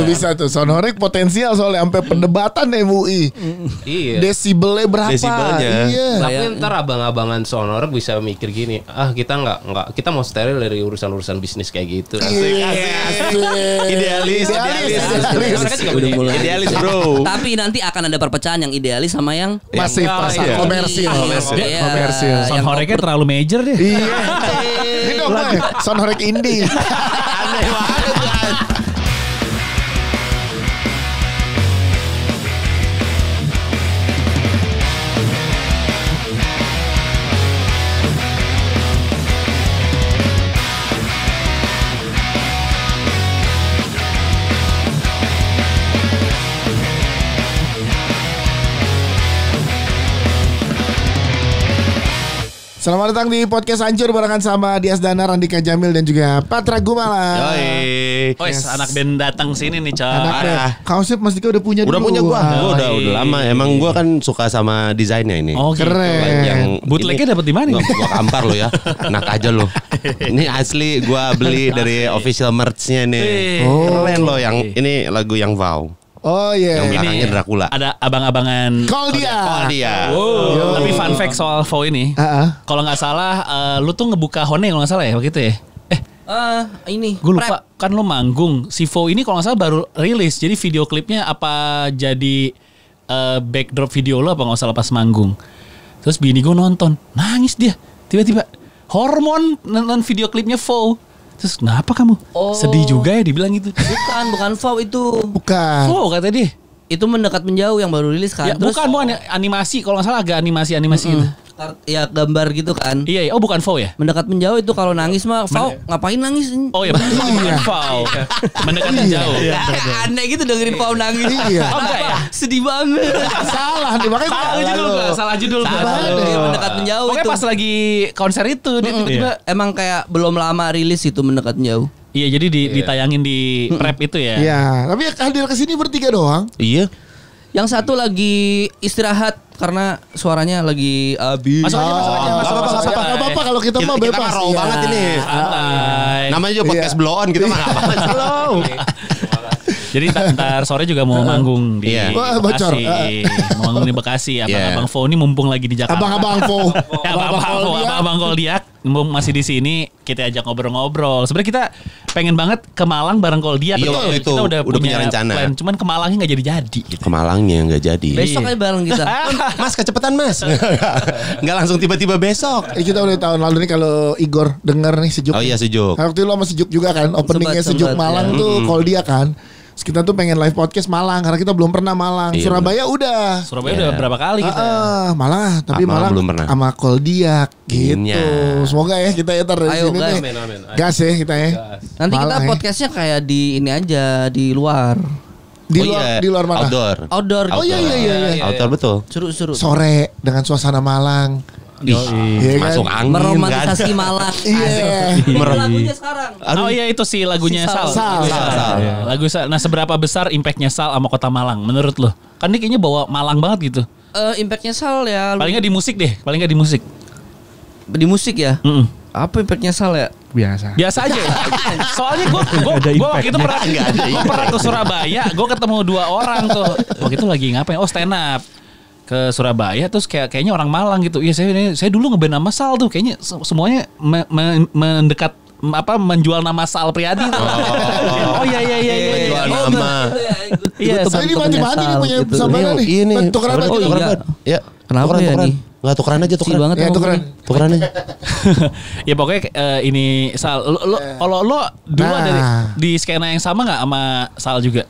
Bisa tuh. Sonorek potensial soalnya sampai perdebatan MUI. Iya. Desibelnya berapa? Desibelnya. Iya. Tapi ntar abang-abangan Sonorek bisa mikir gini, kita nggak kita mau steril dari urusan bisnis kayak gitu. Idealis. Mereka juga punya Idealis bro. Tapi nanti akan ada perpecahan yang idealis sama yang Masih pasar komersil. Komersil. Sonoreknya terlalu major deh. Iya. Ini dong, Sonorek indie. Aneh banget. Selamat datang di podcast Hancur barengan sama Dias Danar, Andika Jamil dan juga Patra Gumala. Yoi. Oh, anak band datang sini nih, Coy. Anak kaosnya Mas Dika udah punya Udah dulu. punya gua. Gua udah iya. lama. Emang gua kan suka sama desainnya ini. Oh, Keren. Yang bootlegnya dapat di mana? Gua kampar lo ya. Enak aja lo. Ini asli gua beli dari official merch-nya nih. Keren lo yang ini lagu yang Vow. Oh iya. Yang belakangnya Dracula. Ada abang-abangan. Call dia. Wow. Tapi fun fact soal Vow ini. Kalau nggak salah, lu tuh ngebuka Hone kalau nggak salah ya waktu itu ya. ini. Gue lupa. Kan lu manggung. Si Vow ini kalau nggak salah baru rilis. Jadi video klipnya apa jadi backdrop video lo apa nggak salah pas manggung. Terus bini gue nonton, nangis dia. Tiba-tiba hormon nonton video klipnya Vow. Terus kenapa kamu? Sedih juga ya dibilang gitu. Bukan Vow itu. Bukan. Vow kata dia. Itu mendekat menjauh yang baru rilis kan. Ya, Terus bukan animasi kalau nggak salah agak animasi gitu. ya gambar gitu kan. Iya. Oh bukan Vow ya? Mendekat menjauh itu kalau nangis mah Vow ngapain nangis? Oh iya bukan Vow. Mendekat menjauh. Aneh gitu dengerin Vow nangis. Iya. Oh enggak ya? Sedih banget. Salah nih makanya Salah judul gua. Dia mendekat menjauh Pokoknya itu. pas lagi konser itu dia tiba-tiba Emang kayak belum lama rilis itu mendekat menjauh. iya jadi ditayangin di prep itu ya. Iya, tapi hadir ke sini bertiga doang. Iya. Yang satu lagi istirahat karena suaranya lagi habis. Masuk aja. Gak apa-apa kalau kita mah Kita bebas. mah raw banget ini. Santai. Namanya juga podcast blow on kita mah apa slow. Jadi ntar sore juga mau manggung di Iya. Wah, bocor. Bekasi. Mau manggung di Bekasi. Iya. Abang Vow ini mumpung lagi di Jakarta. Abang-abang Vow. Abang Koldiak masih di sini, kita ajak ngobrol-ngobrol. Sebenarnya kita pengen banget ke Malang bareng Koldiak. Iya, waktu itu Kita udah punya rencana. plan, cuman ke Malangnya nggak jadi-jadi. Gitu. Ke Malangnya nggak jadi. Besok aja bareng kita. Mas kecepatan mas. Nggak langsung tiba-tiba besok. Kita udah tahun lalu nih kalau Igor denger nih Sejuk. Oh iya Sejuk. Waktu itu lo sama Sejuk juga kan. Openingnya Sejuk Sempat, Malang ya. tuh Call dia kan. Terus kita tuh pengen live podcast Malang karena kita belum pernah Malang. Iya, Surabaya udah. Surabaya udah berapa kali kita. Malah tapi Malang Malang belum pernah. sama Call dia gitu. Iya. Semoga ya kita etar dari Ayo, sini gas. nih. Amin. Gas ya kita ya. Nanti kita Malang, ya. podcastnya kayak di ini aja di luar. Di luar mana? Outdoor. Outdoor. Oh iya. Outdoor betul. Seru-seru. Sore dengan suasana Malang. Iya kan? Masuk angin Meromantisasi kan. Malang. Iya. Ini lagunya sekarang. Oh iya itu sih lagunya Si Sal. Sal. Lagu Sal. Nah seberapa besar impactnya Sal sama kota Malang menurut lo? Kan dia kayaknya bawa Malang banget gitu. Impactnya Sal ya. Paling nggak di musik deh. Paling nggak di musik. Di musik ya. Mm-mm. Apa impactnya Sal ya? Biasa aja. Soalnya gue waktu itu pernah ke Surabaya. Gue ketemu 2 orang tuh. Waktu itu lagi ngapain? Oh stand up ke Surabaya. Terus kayaknya orang Malang gitu. Iya saya dulu ngeband nama Sal tuh. Kayaknya semuanya mendekat menjual nama Sal Priadi tuh. Oh iya. Menjual nama. Iya. Ini mati-mati nih punya sambaran nih. Ini. Tukeran aja. Oh tukeran. iya. Ya. Kenapa ya nih? Nggak tukeran aja Kecil banget Ya tukeran. Tukeran aja. Ya pokoknya ini Sal. Kalau lo dulu ada di skena yang sama nggak sama Sal juga?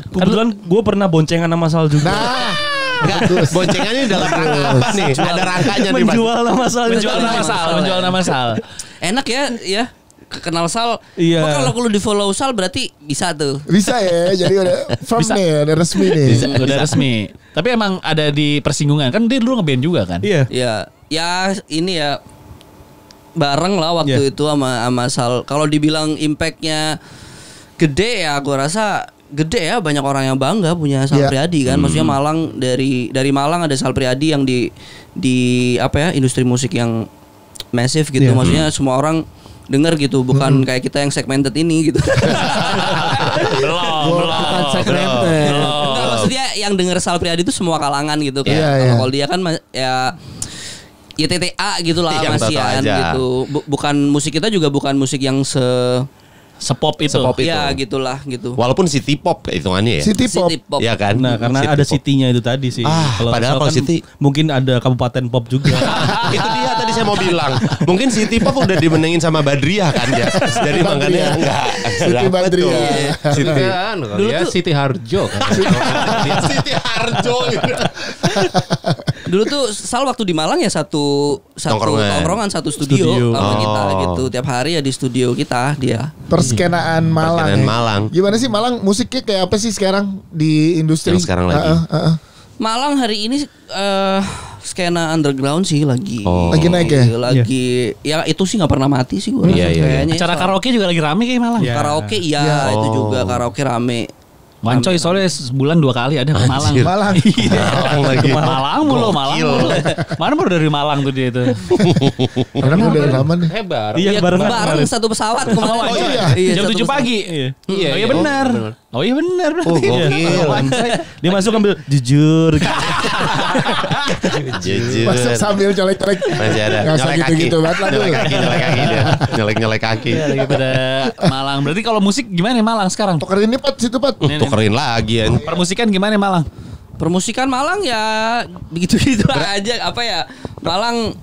Kebetulan gue pernah boncengan sama Sal juga. Nah, Enggak, boncengannya dalam rangka apa nih? Ada rangkanya nih, Pak. Menjual nama Sal. Menjual nama Sal. Enak ya. Kenal Sal. Iya. Oh, kalau lu di follow Sal berarti bisa tuh. bisa ya. Jadi udah firm nih, udah resmi nih. Udah resmi. Tapi emang ada di persinggungan. Kan dia dulu ngeband juga kan? Iya. Ya ini ya bareng lah waktu itu sama Sal. Kalau dibilang impactnya gede ya, gue rasa gede ya, banyak orang yang bangga punya Sal Priadi kan. Maksudnya Malang dari Malang ada Sal Priadi yang di apa ya, industri musik yang massive gitu. Maksudnya semua orang denger gitu, bukan kayak kita yang segmented ini gitu. Bukan segmented. Enggak, maksudnya yang denger Sal Priadi itu semua kalangan gitu kan. Iya. Kalau dia kan ya TTA gitu lah Yang Mas tahu Ian aja. gitu. Bukan musik kita juga bukan musik yang Sepop itu. ya gitulah gitu. Walaupun city pop hitungannya ya. City Pop. City pop. Iya kan? Nah, karena City ada pop. city-nya itu tadi sih. Padahal kalau city- mungkin ada kabupaten pop juga. Itu dia tadi saya mau bilang. Mungkin City Pop udah dimenengin sama Badriah kan ya. Jadi makanya enggak. Siti dapet Badriah. tuh. City. Kan, Dulu ya tuh- Siti Harjo kan. Siti Harjo gitu. Dulu tuh Sal waktu di Malang ya satu tongkrongan satu studio sama kita gitu. Tiap hari ya di studio kita dia. Perskenaan Malang. Perskenaan ya. Malang. Gimana sih Malang musiknya kayak apa sih sekarang di industri? Yang sekarang lagi. Malang hari ini skena underground sih lagi. Lagi naik ya? Lagi ya itu sih nggak pernah mati sih gue. Iya, iya. Kayaknya. Acara karaoke juga lagi rame kayak Malang. Iya. Karaoke iya itu juga karaoke rame. Wancoy soalnya sebulan 2 kali ada ke Malang. Anjir. Malang. Malang lagi. Malang mulu. Mana baru dari Malang tuh dia itu. Karena udah lama nih. Hebat. Iya, bareng bareng satu pesawat kemarin. Oh, iya. Jam satu 7 pesawat. pagi. Iya, Oh iya iya. benar. Oh iya benar Oh, berarti. gokil. Dia masuk ambil jujur. Jujur. Masuk sambil colek-colek. Masih ada. Nggak usah Nyolek kaki. gitu-gitu banget lah tuh. Nyolek kaki dia. Nyolek kaki. Iya, lagi pada Malang. Berarti kalau musik gimana nih Malang sekarang? Tukerin ini Pat, situ Pat. Tukerin lagi ya. Permusikan gimana Malang? Permusikan Malang ya begitu-gitu aja apa ya. Malang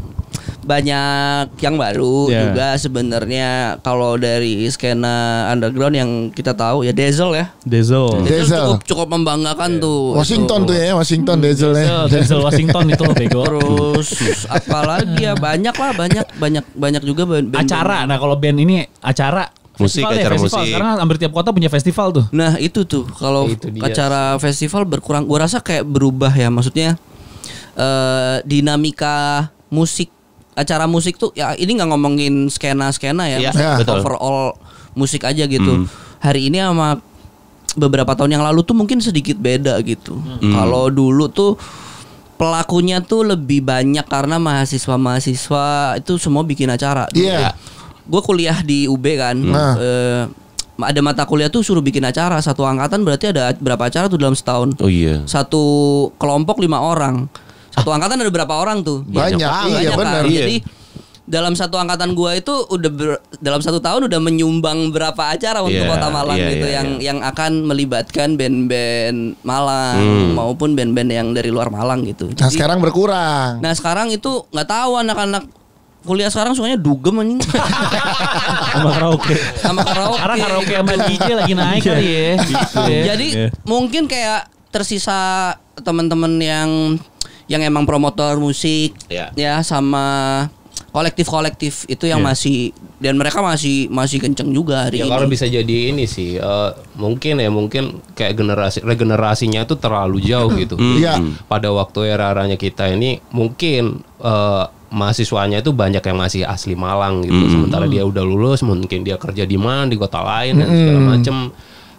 banyak yang baru Yeah. juga sebenarnya kalau dari skena underground yang kita tahu ya Dazzle ya. Dezo. Diesel. Cukup membanggakan tuh. Washington Itu. tuh ya, Washington Diesel ya. Denzel Washington itu bego. Terus apalagi ya banyak lah banyak juga band. Acara. Nah kalau band ini acara Musik, festival acara festival. musik. Sekarang hampir tiap kota punya festival tuh. Nah itu tuh kalau Itu dia. acara festival berkurang, gua rasa kayak berubah ya, maksudnya dinamika musik, acara musik tuh ya ini nggak ngomongin skena ya, Iya, maksudnya betul. overall musik aja gitu. Hari ini sama beberapa tahun yang lalu tuh mungkin sedikit beda gitu. Kalau dulu tuh pelakunya tuh lebih banyak karena mahasiswa itu semua bikin acara. Iya. Gue kuliah di UB kan. Ada mata kuliah tuh suruh bikin acara. Satu angkatan berarti ada berapa acara tuh dalam setahun? Oh iya. Satu kelompok 5 orang. Satu angkatan ada berapa orang tuh? Banyak, iya kan? benar. Iya. Jadi dalam satu angkatan gua itu udah dalam satu tahun udah menyumbang berapa acara untuk Iya, Kota Malang iya, gitu iya, yang akan melibatkan band-band Malang maupun band-band yang dari luar Malang gitu. Nah sekarang berkurang. Nah sekarang itu nggak tahu anak-anak kuliah sekarang sukanya dugem anjing. Sama karaoke. Sama karaoke. Karena karaoke sama DJ lagi naik kali ya. Gitu ya. Jadi mungkin kayak tersisa teman-teman yang emang promotor musik Iya. ya sama kolektif itu yang masih dan mereka masih kenceng juga hari Ya ini. kalau bisa jadi ini sih mungkin kayak regenerasinya itu terlalu jauh gitu. Iya. Pada waktu era-eranya kita ini mungkin mahasiswanya itu banyak yang masih asli Malang gitu. Sementara dia udah lulus, mungkin dia kerja di mana di kota lain dan segala macem.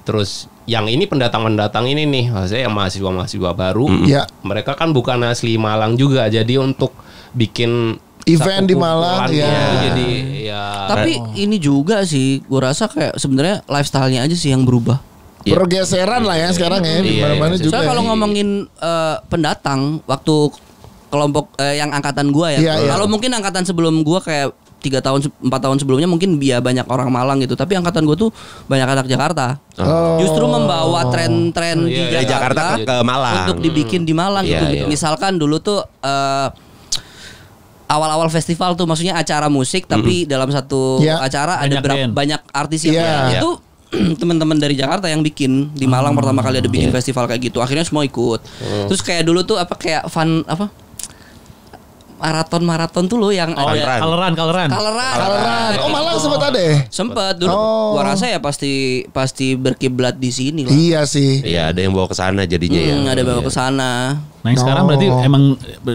Terus yang ini pendatang ini nih, maksudnya yang mahasiswa baru, Iya. mereka kan bukan asli Malang juga. Jadi untuk bikin Event satu di Malang, kumpulan ya. gitu, jadi ya. Tapi ini juga sih, gue rasa kayak sebenarnya lifestyle-nya aja sih yang berubah. Pergeseran lah ya sekarang ya. Di mana-mana iya. juga. Soalnya kalau ya. ngomongin pendatang waktu kelompok yang angkatan gua ya. Iya, iya. Kalau mungkin angkatan sebelum gua kayak 4 tahun sebelumnya mungkin banyak orang Malang gitu. Tapi angkatan gua tuh banyak anak Jakarta. Oh. Justru membawa tren-tren di Dari Jakarta Jakarta ke Malang. untuk dibikin di Malang Iya, gitu. iya. Misalkan dulu tuh awal-awal festival tuh maksudnya acara musik tapi dalam satu Iya. acara Banyak ada band. banyak artis yang Iya. itu teman-teman dari Jakarta yang bikin di Malang pertama kali ada bikin festival kayak gitu. Akhirnya semua ikut. Terus kayak dulu tuh kayak fun maraton tuh loh yang Oh ada ya, kaleran. kaleran. Kaleran. Oh Malang sempat ada ya? Sempet dulu Oh. gua rasa ya pasti berkiblat di sini lah. Iya sih. Iya, ada yang bawa ke sana jadinya ya. Ada bawa ke sana. Nah yang sekarang berarti emang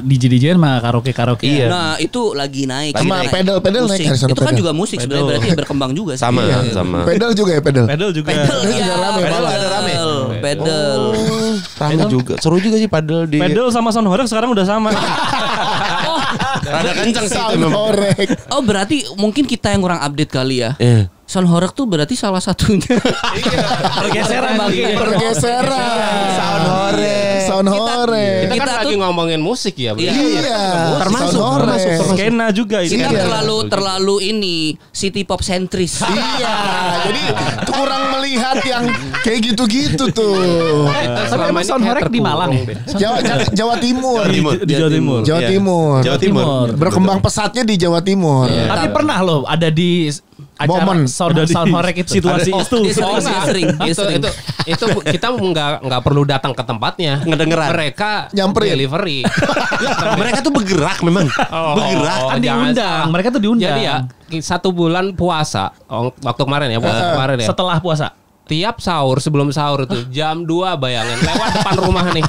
DJ sama karaoke. Iya. Nah, itu lagi naik. Sama Lagi naik. pedal naik Musik. dari sana Itu kan pedal. juga musik sebenarnya berarti ya berkembang juga sih. Sama, Iya. sama. Pedal juga ya pedal. Pedal juga. Pedal Pedal ya, juga rame, pedal, Malang. pedal. Rame juga. Seru juga sih padel di. Pedal sama Sound Horror sekarang udah sama. Rada kencang sih itu Sound memang. horeg. Oh berarti mungkin kita yang kurang update kali ya. Iya. Sound horeg tuh berarti salah satunya. Pergeseran bagi. Pergeseran. Sound horeg. Sound horeg. Kita kan Kita lagi tuh- ngomongin musik ya. Iya. Iya. Termasuk Sound horeg. skena juga ini. Kita Iya. terlalu ini city pop sentris. Iya, jadi kurang melihat yang kayak gitu-gitu tuh. Tapi emang sound horeg di Malang ya? Jawa Timur. Di Jawa Timur. Jawa Iya. Timur. Jawa Timur. Berkembang pesatnya di Jawa Timur. Tapi pernah loh ada di acara Momen. sound Ada di horeg itu. situasi Ada- itu. Dia sering, dia sering, dia Itu, sering. itu kita nggak perlu datang ke tempatnya. Ngedengeran. Mereka Nyamperin. delivery. Mereka tuh bergerak memang. Bergerak. Kan jangan diundang, salah. mereka tuh diundang. Jadi ya 1 bulan puasa waktu kemarin ya puasa kemarin ya. Setelah puasa. Tiap sahur sebelum sahur itu jam 2 bayangin lewat depan rumah nih.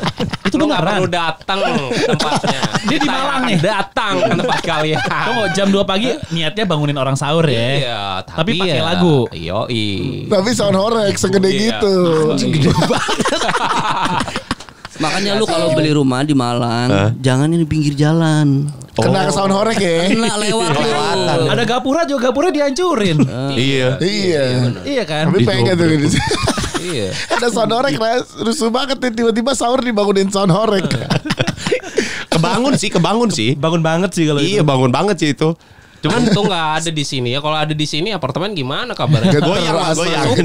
Itu Lu nggak beneran? perlu datang ke tempatnya. Dia di Malang nih. Datang ke tempat kalian. Tunggu jam 2 pagi niatnya bangunin orang sahur ya. Iya, Tapi pakai ya, lagu. Yoi. Tapi sound horeg segede Iya. gitu. Makanya lu kalau beli rumah di Malang, jangan ini pinggir jalan. Kena ke sound horeg ya. Kena lewat lu. Ada gapura juga gapura dihancurin. Iya. Iya. Iya kan? Tapi pengen tuh gitu. Iya. Ada sound horeg rusuh banget nih, tiba-tiba sahur dibangunin sound horeg. Kebangun sih. Bangun banget sih kalau Iya, bangun banget sih itu. Cuman tuh nggak ada di sini ya. Kalau ada di sini apartemen gimana kabarnya? Goyang lah, goyang.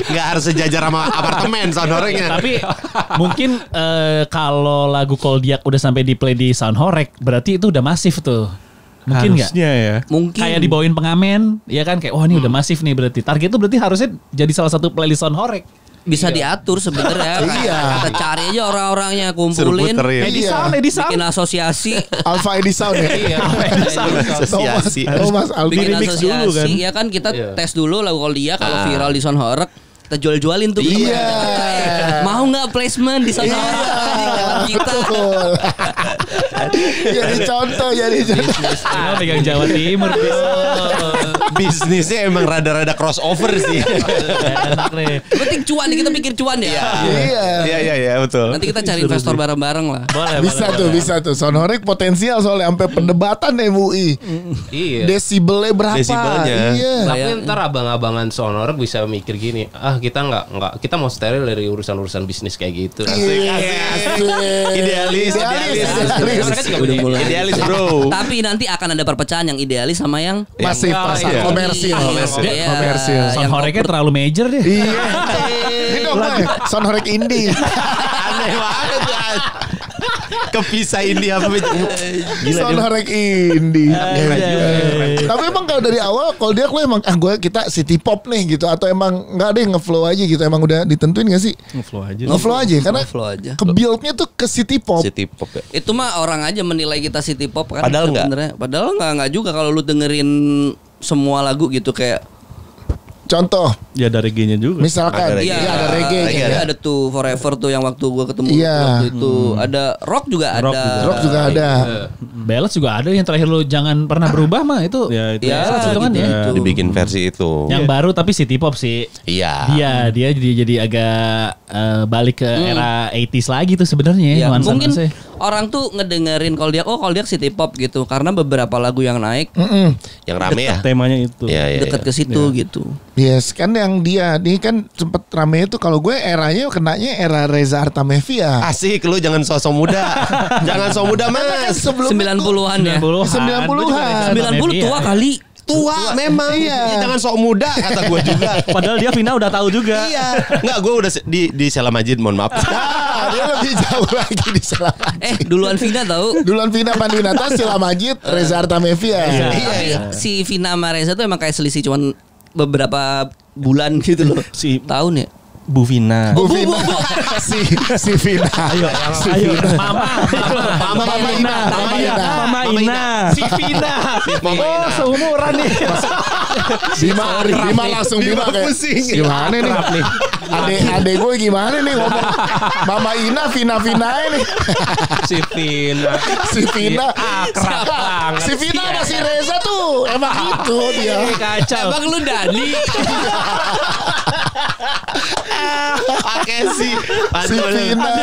Nggak harus sejajar sama apartemen sound horengnya. Tapi mungkin kalau lagu Koldiak udah sampai di play di sound horeg, berarti itu udah masif tuh. Mungkin nggak? harusnya ya. Mungkin Kayak dibawain pengamen, ya kan kayak wah ini udah masif nih berarti. Target itu berarti harusnya jadi salah satu playlist sound horeg. bisa diatur sebenarnya. Iya. Kita cari aja orang-orangnya, Suruh kumpulin, puter ya. Edi sound. bikin asosiasi, Alpha Edi Sound ya. Iya. Asosiasi. Thomas Aldi. bikin remix dulu kan. asosiasi. Ya kan kita Iya. tes dulu lagu kalau dia kalau viral di Sound Horeg kita jual-jualin tuh. Iya. Mau nggak placement di Sound Horeg di jalan kita? Betul. Jadi contoh, jadi contoh. Ah, pegang Jawa Timur bro. Bisnisnya emang rada-rada crossover sih. Enak nih. Penting cuan nih, kita pikir cuan ya. Iya. Iya betul. Nanti kita cari investor bareng-bareng lah. Boleh, Bisa tuh. Sound horeg potensial soalnya sampai perdebatan MUI. Iya. Desibelnya berapa? Desibelnya. Iya. Tapi ntar abang-abangan sonor bisa mikir gini, kita nggak kita mau steril dari urusan-urusan bisnis kayak gitu. Iya. Idealis. Mereka juga punya mulai. Idealis bro. Tapi nanti akan ada perpecahan yang idealis sama yang Masih pasar iya. komersil. Iya. Komersil. Sound horegnya terlalu major deh. Iya. Ini dong, Boy. Sound horeg indie. Aneh banget ya. Kepisah ini apa? Sound horeg indie. Tapi emang kalau dari awal kalau dia lu emang kita city pop nih gitu atau emang enggak deh ngeflow aja gitu, emang udah ditentuin gak sih? Ngeflow aja. Ngeflow aja karena Ngeflow aja. ke build-nya tuh ke city pop. City pop ya. Itu mah orang aja menilai kita city pop kan. Padahal nggak. Sebenarnya. Padahal nggak juga kalau lu dengerin semua lagu gitu kayak Contoh Ya ada reggae-nya juga. misalkan Ada iya reggae. ada reggae Reggae ya. ada tuh Forever tuh yang waktu gua ketemu Iya. waktu itu ada rock juga Rock ada. juga. Rock juga ada. Ballads juga ada yang terakhir lu jangan pernah berubah mah itu. Ya itu. Ya, Ballads itu kan gitu. ya. Dibikin versi itu. Yang baru tapi city pop sih. Iya. Dia jadi agak balik ke era 80s lagi tuh sebenarnya Ya, mungkin nuansa-nuansanya. orang tuh ngedengerin kalau dia city pop gitu karena beberapa lagu yang naik Yang rame ya. Temanya itu. Iya. dekat ke situ gitu. Yes, kan yang dia ini kan sempet rame itu kalau gue eranya kenanya era Reza Artamevia. Asik lu jangan sosok muda. Jangan sok muda mas. Sebelumnya 90-an ya. 90-an. 90 tua kali. Tua memang. Iya. Jangan sok muda kata gue juga. Padahal dia Vina udah tahu juga. Iya. Enggak, gue udah di Sela Majid, mohon maaf. Nah, dia lebih jauh lagi di Selama. Duluan Vina tahu. Duluan Vina Pandinata, Sila Majid, Reza Artamevia. Tapi si Vina sama Reza tuh emang kayak selisih cuman beberapa bulan gitu loh. Si Tahun ya. Bu Vina. Bu Vina. si Vina. Ayo. Mama Ina. Mama Ina. Si Vina. Oh, seumuran nih. Bima langsung Bima kayak gimana nih? Adek gue gimana nih ngomong Mama Ina Vina ini. Si Vina. Si Vina. Akrab banget. Si Vina sama si Reza tuh emang gitu dia. Kacau. Emang lu Dani. pakai si Vina.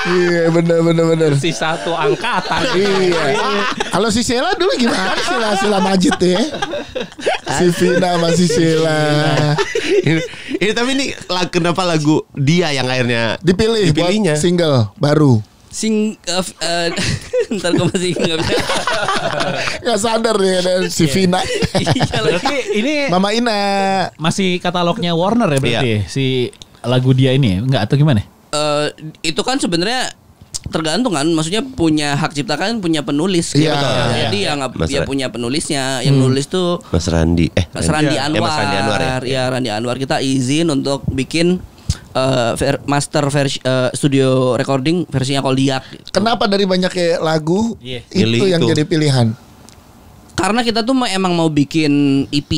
Iya bener. Si satu angkatan. Iya. Kalau si Sheila dulu gimana? Sheila Majid ya. Si Vina sama si Sheila. Ini tapi ini kenapa lagu dia yang akhirnya Dipilihnya buat single baru. Ntar gue masih nggak bisa. Gak sadar ya ada si Vina. Berarti ini Mama Ina. masih katalognya Warner ya berarti Iya. si lagu dia ini enggak atau gimana? Itu kan sebenarnya tergantung kan, maksudnya punya hak cipta kan punya penulis. Iya. Jadi yang Mas dia punya penulisnya, yang nulis tuh Mas Randi Mas Randi Anwar. Mas Randi Anwar ya. Ya Randi Anwar, kita izin untuk bikin master versi studio recording versinya Koldiak. Kenapa dari banyaknya lagu Iya. itu Pilih yang itu. jadi pilihan? Karena kita tuh emang mau bikin EP.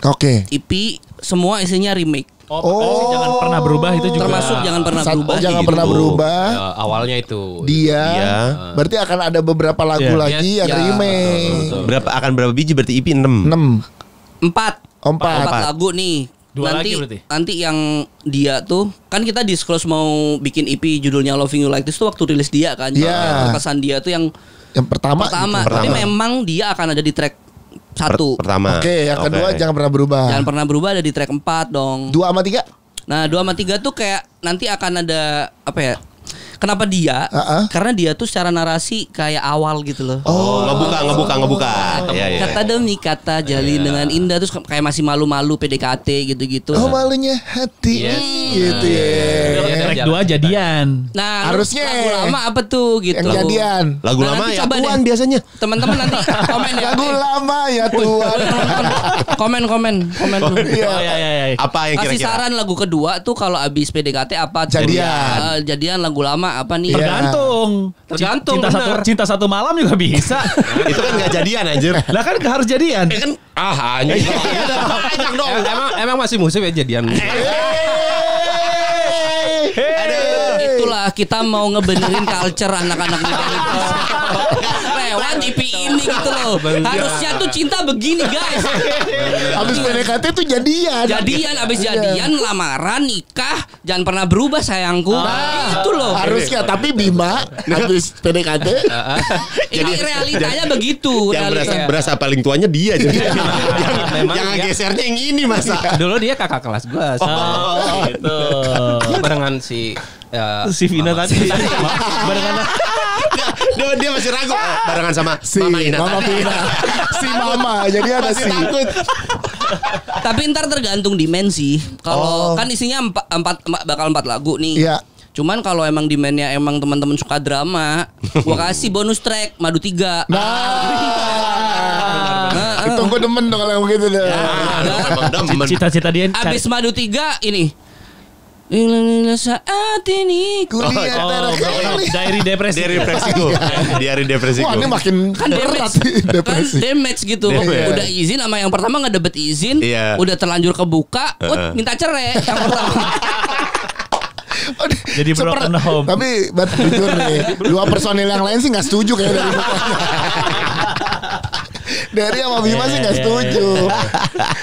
Oke. EP semua isinya remake. Oh. Jangan pernah berubah itu juga. Termasuk jangan pernah berubah. Jangan gitu. pernah berubah. Awalnya itu. Dia. Iya. Berarti akan ada beberapa lagu Iya. lagi yang Ya, remake. Berapa biji berarti EP 6. 6. 4 4. lagu nih. Dua nanti lagi berarti? nanti yang dia tuh kan kita disclose mau bikin EP judulnya Loving You Like This tuh waktu rilis dia kan. Iya. Kesan dia tuh yang Yang pertama. pertama. gitu. Tapi memang dia akan ada di track 1. Pertama. Oke, yang kedua jangan pernah berubah. Jangan pernah berubah, ada di track 4 dong. 2 sama 3. Nah 2 sama 3 tuh kayak nanti akan ada apa ya? Kenapa dia? Karena dia tuh secara narasi kayak awal gitu loh. Oh, ngebuka. Iya. Kata demi kata jalin dengan indah, terus kayak masih malu-malu PDKT gitu-gitu. Oh malunya hati. Iya. Gitu ya. Track 2 jadian. Nah, Harusnya lagu lama apa tuh gitu. Yang jadian. Lagu Nah, lama nanti ya coba Tuan deh. biasanya. Teman-teman nanti komen ya. Lagu lama ya Tuhan. Komen dulu. Iya. Oh iya. Apa yang Kasih kira-kira? saran lagu kedua tuh kalau abis PDKT apa? Jadian. Jadian lagu lama apa nih? Iya. Tergantung, Cinta satu malam juga bisa. Itu kan gak jadian anjir. Lah kan harus jadian. Kan anjir. Banyak dong. Emang masih musim ya jadian. Itulah kita mau ngebenerin culture anak-anak muda itu. Lewat IP ini gitu loh. Harusnya tuh cinta begini guys. Habis PDKT tuh jadian. Jadian abis jadian lamaran nikah jangan pernah berubah sayangku. Itu loh. Harusnya tapi Bima habis PDKT. Ini realitanya begitu. Yang realitanya. berasa paling tuanya dia jadi. Memang Yang dia- gesernya yang ini masa. Dulu dia kakak kelas gua. Gitu. Barengan si Si Vina tadi. Barengan Dia masih ragu barengan sama Si Mama Ina. Mama Pina. Si Mama. Jadi ada si. Tapi ntar tergantung dimensi. Kalau kan isinya bakal 4 lagu nih. Iya. Cuman kalau emang demandnya emang teman-teman suka drama, gua kasih bonus track Madu 3. Itu gue demen dong kalau yang begitu deh. Cita-cita dia Abis Madu 3 ini. Inilah saat ini. Kuliah terkali. Diary depresi. Diari depresi. Wah ini makin Kan berat damage, kan depresi. damage gitu. Damage. Udah izin sama yang pertama nggak dapet izin, Iya. udah terlanjur kebuka, minta cerai yang pertama. Jadi broken home. Tapi jujur nih, 2 personil yang lain sih nggak setuju kayak dari mukanya. Dari sama Bima sih nggak setuju.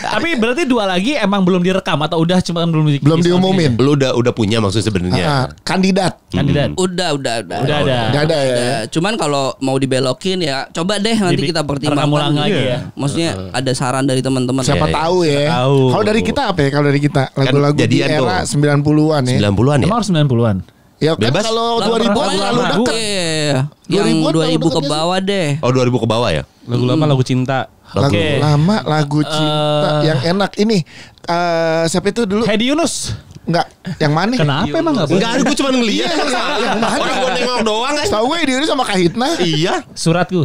Tapi berarti 2 lagi emang belum direkam atau udah cuma Belum diumumin. Lu udah punya maksud sebenarnya. Kandidat. kandidat? Udah Udah ada. Udah ada ya. Udah. Cuman kalau mau dibelokin ya coba deh nanti kita pertimbangkan. rekam ulang lagi ya. Maksudnya ada saran dari teman-teman. Siapa tahu ya. Tahu. Kalau dari kita apa ya? Kalau dari kita lagu-lagu di jadian era tuh. 90-an ya. 90-an ya? Emang harus 90-an. Ya kan Bebas. kalau Lagu 2000-an lagu terlalu lama. dekat. Iya. Yang 2000-an 2000 ke terlalu bawah deh. Oh 2000 ke bawah ya? lagu lama lagu cinta. Lagu Oke. lama, lagu cinta yang enak ini. Siapa itu dulu? Hedi Yunus. Enggak, yang mana? Kenapa emang enggak boleh? Enggak, gue cuma ngeliat. Yang mana? Orang gue nengok doang kan. Tahu gue diri sama Kahitna. Iya. Suratku.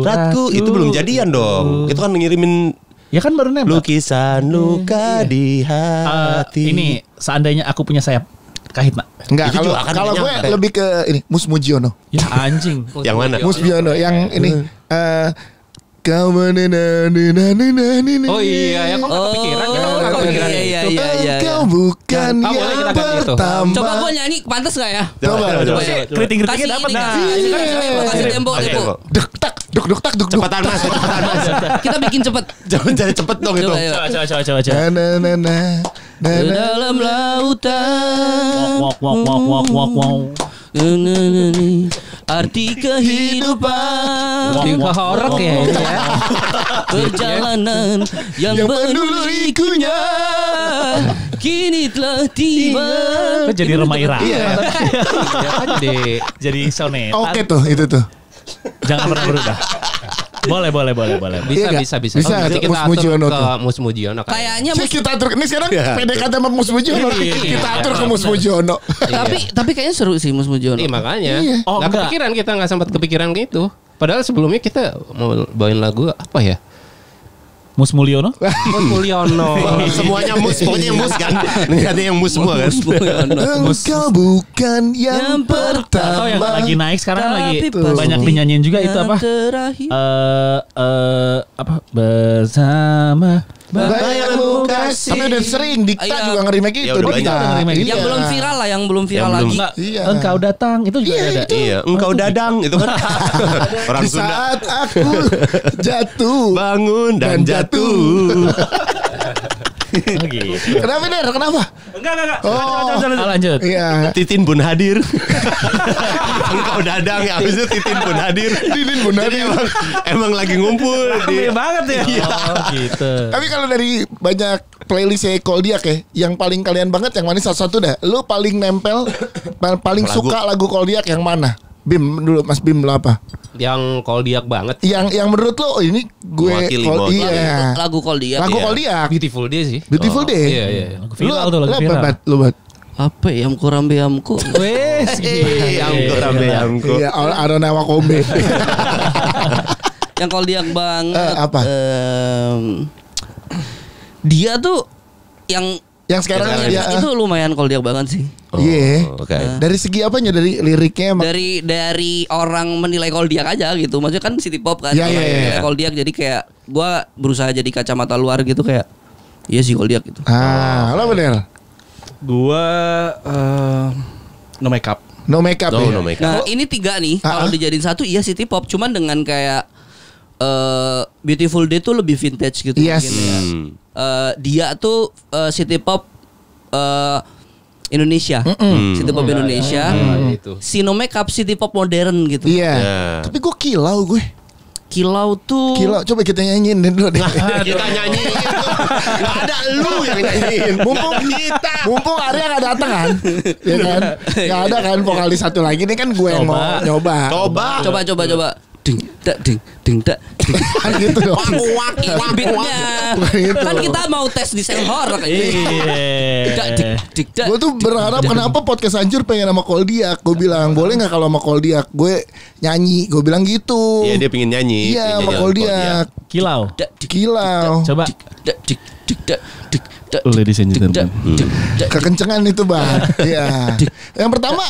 Ratku itu belum jadian dong. Itu kan ngirimin Ya kan baru nembak. lukisan luka di hati. Ini seandainya aku punya sayap. Kahitna. Enggak, Itu kalau juga kan kalau gue nyampe. lebih ke ini Mus Mujiono. Ya anjing. Yang mana? Mus Mujiono yang ini kau menenani. Oh iya, ya kok nggak kepikiran? Ya, kok nggak kepikiran? Iya. Kau bukan Ah, boleh yang kita ganti itu. pertama. Coba gue nyanyi pantas gak ya? Coba. Keriting-keritingnya Kasih dapat ini nah. kasih tempo Oke, tempo. Duk tak duk duk tak duk duk. Cepetan mas, cepetan mas. Kita bikin cepet. Jangan jadi cepet dong itu. Coba, coba. Coba. Na na na na na Di na. dalam lautan. Wok. Arti kehidupan. Wok horor ya itu ya. Perjalanan yang menulurikunya kini telah tiba. Kan jadi Roma Irama. Iya. Ya kan Jadi sonetan. Oke tuh itu tuh. Jangan pernah berubah. Boleh. Iya nggak? Bisa. Bisa, Nanti kita Mus atur Mujiono ke tuh. Mus Mujiono. Kayaknya Cek kita atur. Ini sekarang PDKT sama Mus Mujiono. Iya. Kita atur ke Mus Mujiono. tapi kayaknya seru sih Mus Mujiono. Iya makanya. Iya. Oh, Nggak enggak. kepikiran, kita nggak sempat kepikiran gitu. Padahal sebelumnya kita mau bawain lagu apa ya? Mus Mulyono. Mus Mulyono. Semuanya mus, pokoknya mus kan. Ini yang mus semua kan. Engkau bukan yang pertama. Atau yang lagi naik sekarang lagi Tapi banyak pasti dinyanyiin juga itu apa? terakhir. Apa bersama Bayangmu kasih. Tapi udah sering Dikta Iya. juga nge-remake Ya, itu. udah Dikta. banyak. Iya. Yang belum viral lah, yang belum viral Yang belum. lagi. enggak? Iya. Engkau datang itu juga ada. Iya, engkau dadang itu kan. Orang Di Sunda. saat aku jatuh Bangun dan jatuh. Oh, gitu. Kenapa Der? Kenapa? Enggak. Oh. Lanjut. Iya. Titin pun hadir. Engkau dadang ya, habis itu Titin pun hadir. Titin pun Jadi hadir. emang lagi ngumpul di banget ya. Oh, gitu. Tapi kalau dari banyak playlistnya Koldiak ya, yang paling kalian banget yang mana satu-satu dah. Lu paling nempel, paling Lagu. suka lagu Koldiak yang mana? Bim dulu, Mas Bim lo apa? Yang Koldiak banget. Yang menurut lo oh ini gue Mewakili, iya. Lagu Koldiak. Lagu Iya. Koldiak. Beautiful Day sih. Beautiful Day. Iya. Lagu viral tuh, lagu viral. Lu buat. Apa yang kurang beamku? Wes, Yamko rambe yamko. Iya, Arona Wakombe. Yang Koldiak banget. Apa? Dia tuh yang Yang sekarang Yang ya. itu lumayan Koldiak banget sih. Iya. Oke. Dari segi apanya? Dari liriknya emang. Dari orang menilai Koldiak aja gitu. Maksudnya kan city pop kan. Iya, iya, iya. Menilai Koldiak jadi kayak gua berusaha jadi kacamata luar gitu kayak iya sih Koldiak gitu. Lo bener. Gua no makeup. No makeup ya. No make up. Nah, ini tiga nih kalau dijadiin satu iya city pop cuman dengan kayak Beautiful Day tuh lebih vintage gitu Yes. mungkin ya. Dia tuh city pop Indonesia. City pop Indonesia. Gitu. Si No Makeup city pop modern gitu. Iya. Ya. Tapi gue kilau gue. Kilau tuh Kilau. Coba kita nyanyiin dulu deh. Kita nyanyiin Gak ada lu yang nyanyiin. Mumpung Arya gak datang kan. Ya kan. Gak ada kan vokalis satu lagi. Ini kan gue yang mau nyoba. coba. Ding dak ding dak. Kan gitu dong. Beatnya. Bukan gitu. Kan kita mau tes di Selhor kayak gitu. Dik dak. Gue tuh berharap kenapa podcast hancur pengen sama Koldiak. Gue bilang boleh gak kalau sama Koldiak gue nyanyi. Gue bilang gitu. Iya dia pengen nyanyi. Iya Pengen sama nyanyi Koldiak. Kilau. Kilau. Coba. Dik dak. Ladies and gentlemen. Kekencengan itu bang. Iya. Yang pertama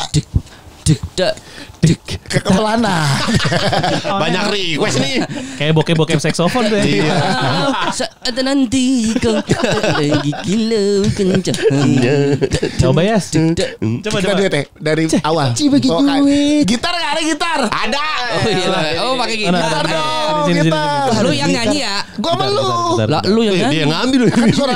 Dik dak. kepelana. Banyak request nih. Kayak bokep-bokep saksofon tuh ya. Iya. Saat nanti kau lagi kilau kencang. Coba ya. Coba duet ya dari awal. bagi duit. Gitar gak ada gitar? Ada. Oh iya. Oh pakai gitar. Gitar dong, Sini, sini, gitar. Lu yang nyanyi ya? Gua sama lu. Lah lu yang Dia nyanyi. yang ngambil. Kan suara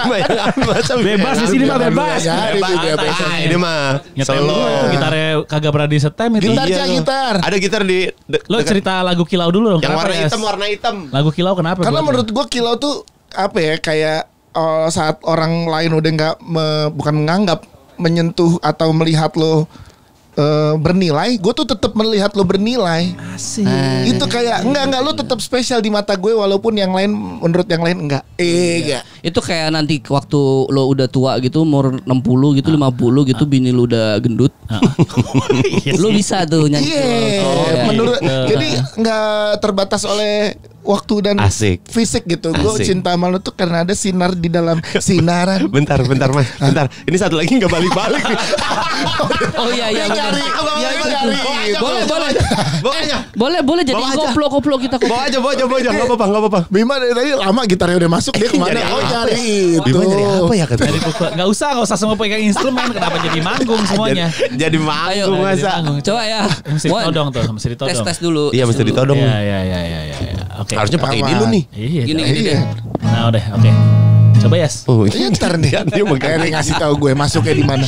Bebas di sini mah bebas. Jadi bebas. Ini mah Nyetem solo. dulu gitarnya kagak pernah disetem itu. Gitar Iya, cah lo. gitar. Ada gitar di Lo cerita lagu Kilau dulu dong. yang kenapa, warna Yas? hitam, warna hitam. Lagu Kilau kenapa? Karena buat lo? menurut gua kilau tuh apa ya kayak saat orang lain udah nggak bukan menganggap menyentuh atau melihat lo bernilai, gue tuh tetap melihat lo bernilai. Asik. Itu kayak enggak lo tetap spesial di mata gue walaupun yang lain menurut yang lain enggak. Enggak. Itu kayak nanti waktu lo udah tua gitu, umur 60 gitu, 50 gitu, bini lo udah gendut. Lo bisa tuh nyanyi. Iya, menurut jadi nggak terbatas oleh waktu dan Asik. fisik gitu. Gue Asik. cinta sama lo tuh karena ada sinar di dalam sinaran. Bentar mas, bentar. Ini satu lagi nggak balik-balik nih. Oh iya iya. Nyari, Iya, nyari. Boleh boleh. Bawa aja. Boleh jadi Bawa aja. koplo kita koplo. Bawa aja. Nggak apa-apa. Bima dari tadi lama gitarnya udah masuk dia kemana? Nyari Oh apa? nyari itu. Bima nyari apa ya Dari pukul, nggak usah semua pegang instrumen. Kenapa jadi manggung semuanya? Jadi manggung Jadi masa. manggung. Coba ya. Mesti ditodong tuh, mesti ditodong. Tes dulu. Iya mesti ditodong. Iya. Oke. Harusnya pakai ini Aman. lu nih. Iya. Gini Iya. deh. Nah udah, oke. Coba Yas. Oh, Iya ntar nih. Dia mau ngasih tahu gue masuknya di mana.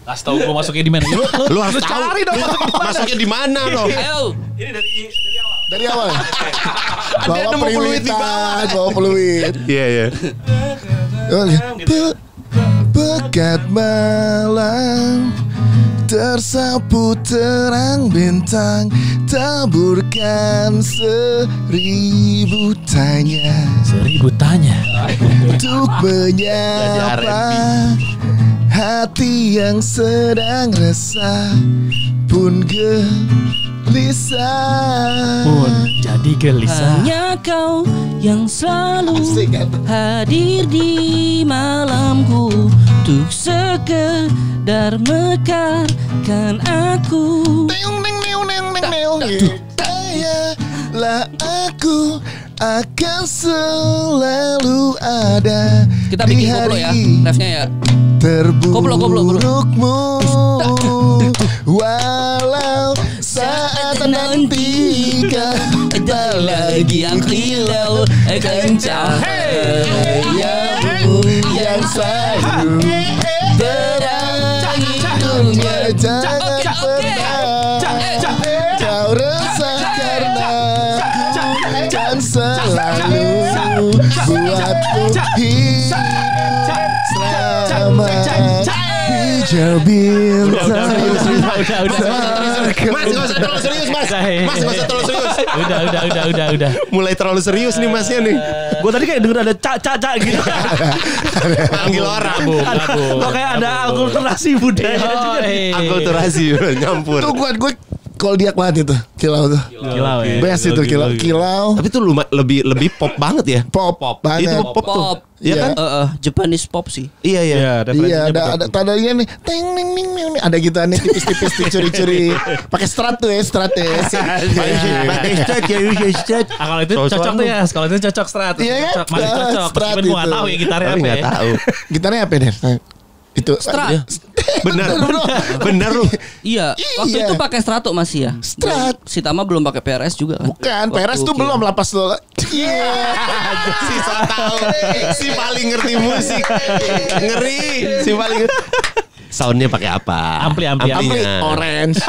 Kasih tahu gue masuknya di mana. Lu harus tahu. cari dong Masuknya di mana lo? Ayo. Ini dari awal. Dari awal. Ada nemu peluit di bawah. Bawa peluit. Iya. Pekat malam tersapu terang bintang, taburkan 1000 tanya. 1000 tanya. Untuk menyapa hati yang sedang resah pun gelisah. Pun jadi gelisah. Hanya kau yang selalu Asik kan? hadir di malamku, untuk sekedar mekarkan aku. Neung neng neung neung neng neung. Percayalah aku akan selalu ada. Kita bikin koplo ya, refnya ya. Koplo. Terburukmu walau saat nanti Ada lagi yang hilau akan cahayamu yang selalu terang hidupnya. Jangan pernah kau resah karena aku kan selalu buatku hidup selama hijau bintang. Mas, gak usah terlalu serius, Mas. Mas, gak usah terlalu serius. Udah. Mulai terlalu serius nih Masnya nih. Gue tadi kayak denger ada cak gitu. Panggil orang. Kok kayak ada akulturasi budaya. Akulturasi nyampur. Tuh gue kalau dia banget itu kilau tuh. Kilau ya. Best itu kilau. Tapi itu lebih pop banget ya. Pop banget. Itu pop tuh. Iya kan? Japanese pop sih. Iya. Iya ada tandanya nih teng ning ning ning ada gitu aneh tipis-tipis dicuri-curi pakai strat tuh ya strat ya. Kalau itu cocok tuh ya. Kalau itu cocok strat. Iya kan? Cocok, masih cocok. Strat Meskipun gue nggak itu. tahu ya gitarnya Tapi apa nggak ya. tahu. Gitarnya apa deh? Itu Strat. Bener lu. Iya. Waktu Iya. itu pakai strato masih ya. Strat. Si Tama belum pakai PRS juga kan? Bukan, Peres tuh Waktu belum lapas lo. Iya. Si so tahu. Si paling ngerti musik. Ngeri. Si paling soundnya pakai apa? Ampli. Ampli orange.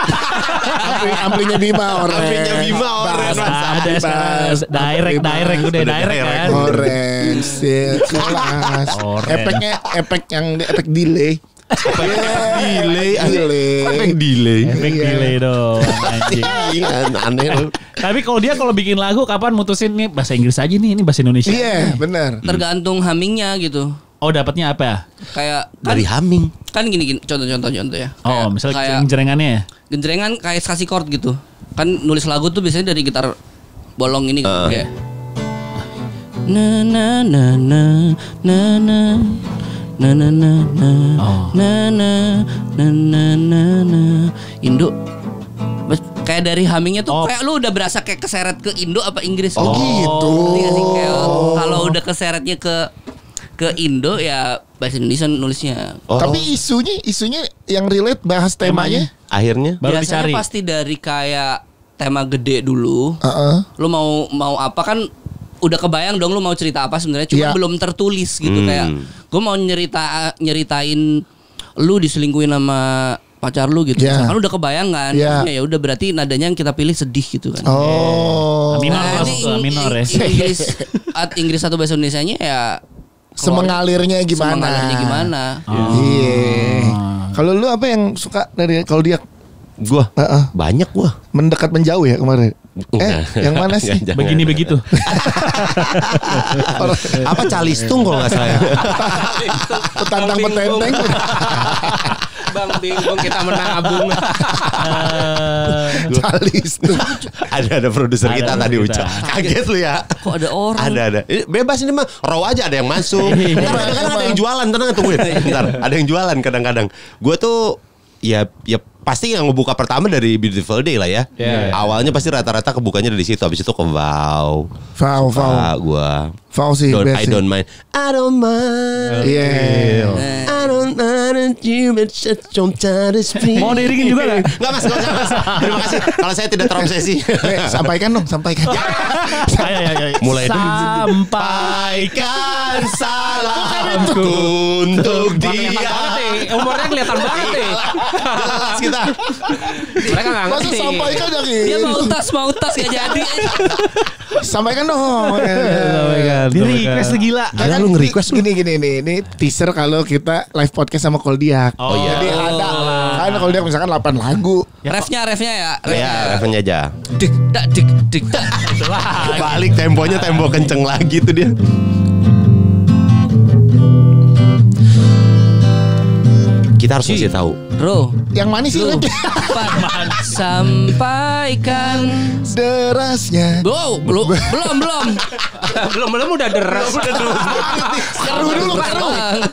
Amplinya Bima orange. Amplinya Bima orange. Ada sekarang direct udah direct kan. Orange. Kelas. Orange. Efek delay. Delay. Efek delay dong. Anjing. Aneh lu. Tapi kalau bikin lagu kapan mutusin nih bahasa Inggris aja nih, ini bahasa Indonesia. Iya, benar. Tergantung hummingnya gitu. Oh, dapatnya apa ya? Kayak Dari humming. kan gini contoh ya. Oh, misalnya kayak genjrengannya ya. genjrengan kayak kasih chord gitu. Kan nulis lagu tuh biasanya dari gitar bolong ini gitu kayak na na na na na na na na na na na na na na na na Indo. Kayak dari hummingnya tuh kayak lu udah berasa kayak keseret ke Indo apa Inggris. Oh, gitu. Ngerti gak sih? Kayak kalau udah keseretnya ke Indo ya bahasa Indonesia nulisnya. Tapi isunya yang relate bahas temanya. Akhirnya Baru Biasanya dicari. pasti dari kayak tema gede dulu. Heeh. Lu mau apa kan udah kebayang dong lu mau cerita apa sebenarnya cuma Iya. belum tertulis gitu kayak gue mau nyeritain lu diselingkuhin sama pacar lu gitu. Iya. Kan udah kebayang kan. Iya. Ya udah berarti nadanya yang kita pilih sedih gitu kan. Oh. Minor Nah, masuk ke minor ya. Inggris atau bahasa Indonesianya ya Semengalirnya gimana? Iya. Kalau lu apa yang suka dari kalau dia gua banyak gua. mendekat menjauh ya kemarin? Yang mana sih? Jangan. Begini begitu. Apa calistung kalau nggak salah ya? Petantang petenteng. Bang bingung kita menabung. Calis tuh. Ada produser Ada kita produser tadi kita. Uca. Kaget lu ya. Kok ada orang? Ada. Ini bebas ini mah. Raw aja ada yang masuk. Ntar kadang-kadang ada yang jualan. Tenang tungguin. Bentar. Ada yang jualan kadang-kadang. Gue tuh ya pasti yang ngebuka pertama dari Beautiful Day lah ya. Yeah. Awalnya pasti rata-rata kebukanya dari situ. Habis itu ke Vow. Vow Gua sih I best sih. don't mind. I don't mind. Iya. I don't mind. Mau diiringin juga gak? Enggak mas, gak usah mas. Terima kasih. Kalau saya tidak terobsesi. Sampaikan dong, sampaikan. Mulai Sampaikan salamku untuk dia. Umurnya kelihatan banget nih. Jelas kita. Mereka nggak Masa ngerti. sampaikan ya Dia mau tas gak jadi. Sampaikan dong. Di request gila. Ada lu nge-request gini nih, ini teaser kalau kita live podcast sama Koldiak. Oh, iya. Jadi ada kan Koldiak misalkan 8 lagu. Refnya ya. Ya, referennya aja. Dik dak dik dik dak. Balik temponya tempo kenceng lagi tuh dia. Kita harus kasih tahu. Bro, Yang manis sih lu lagi. sampaikan. Derasnya. Belum. Belum udah deras.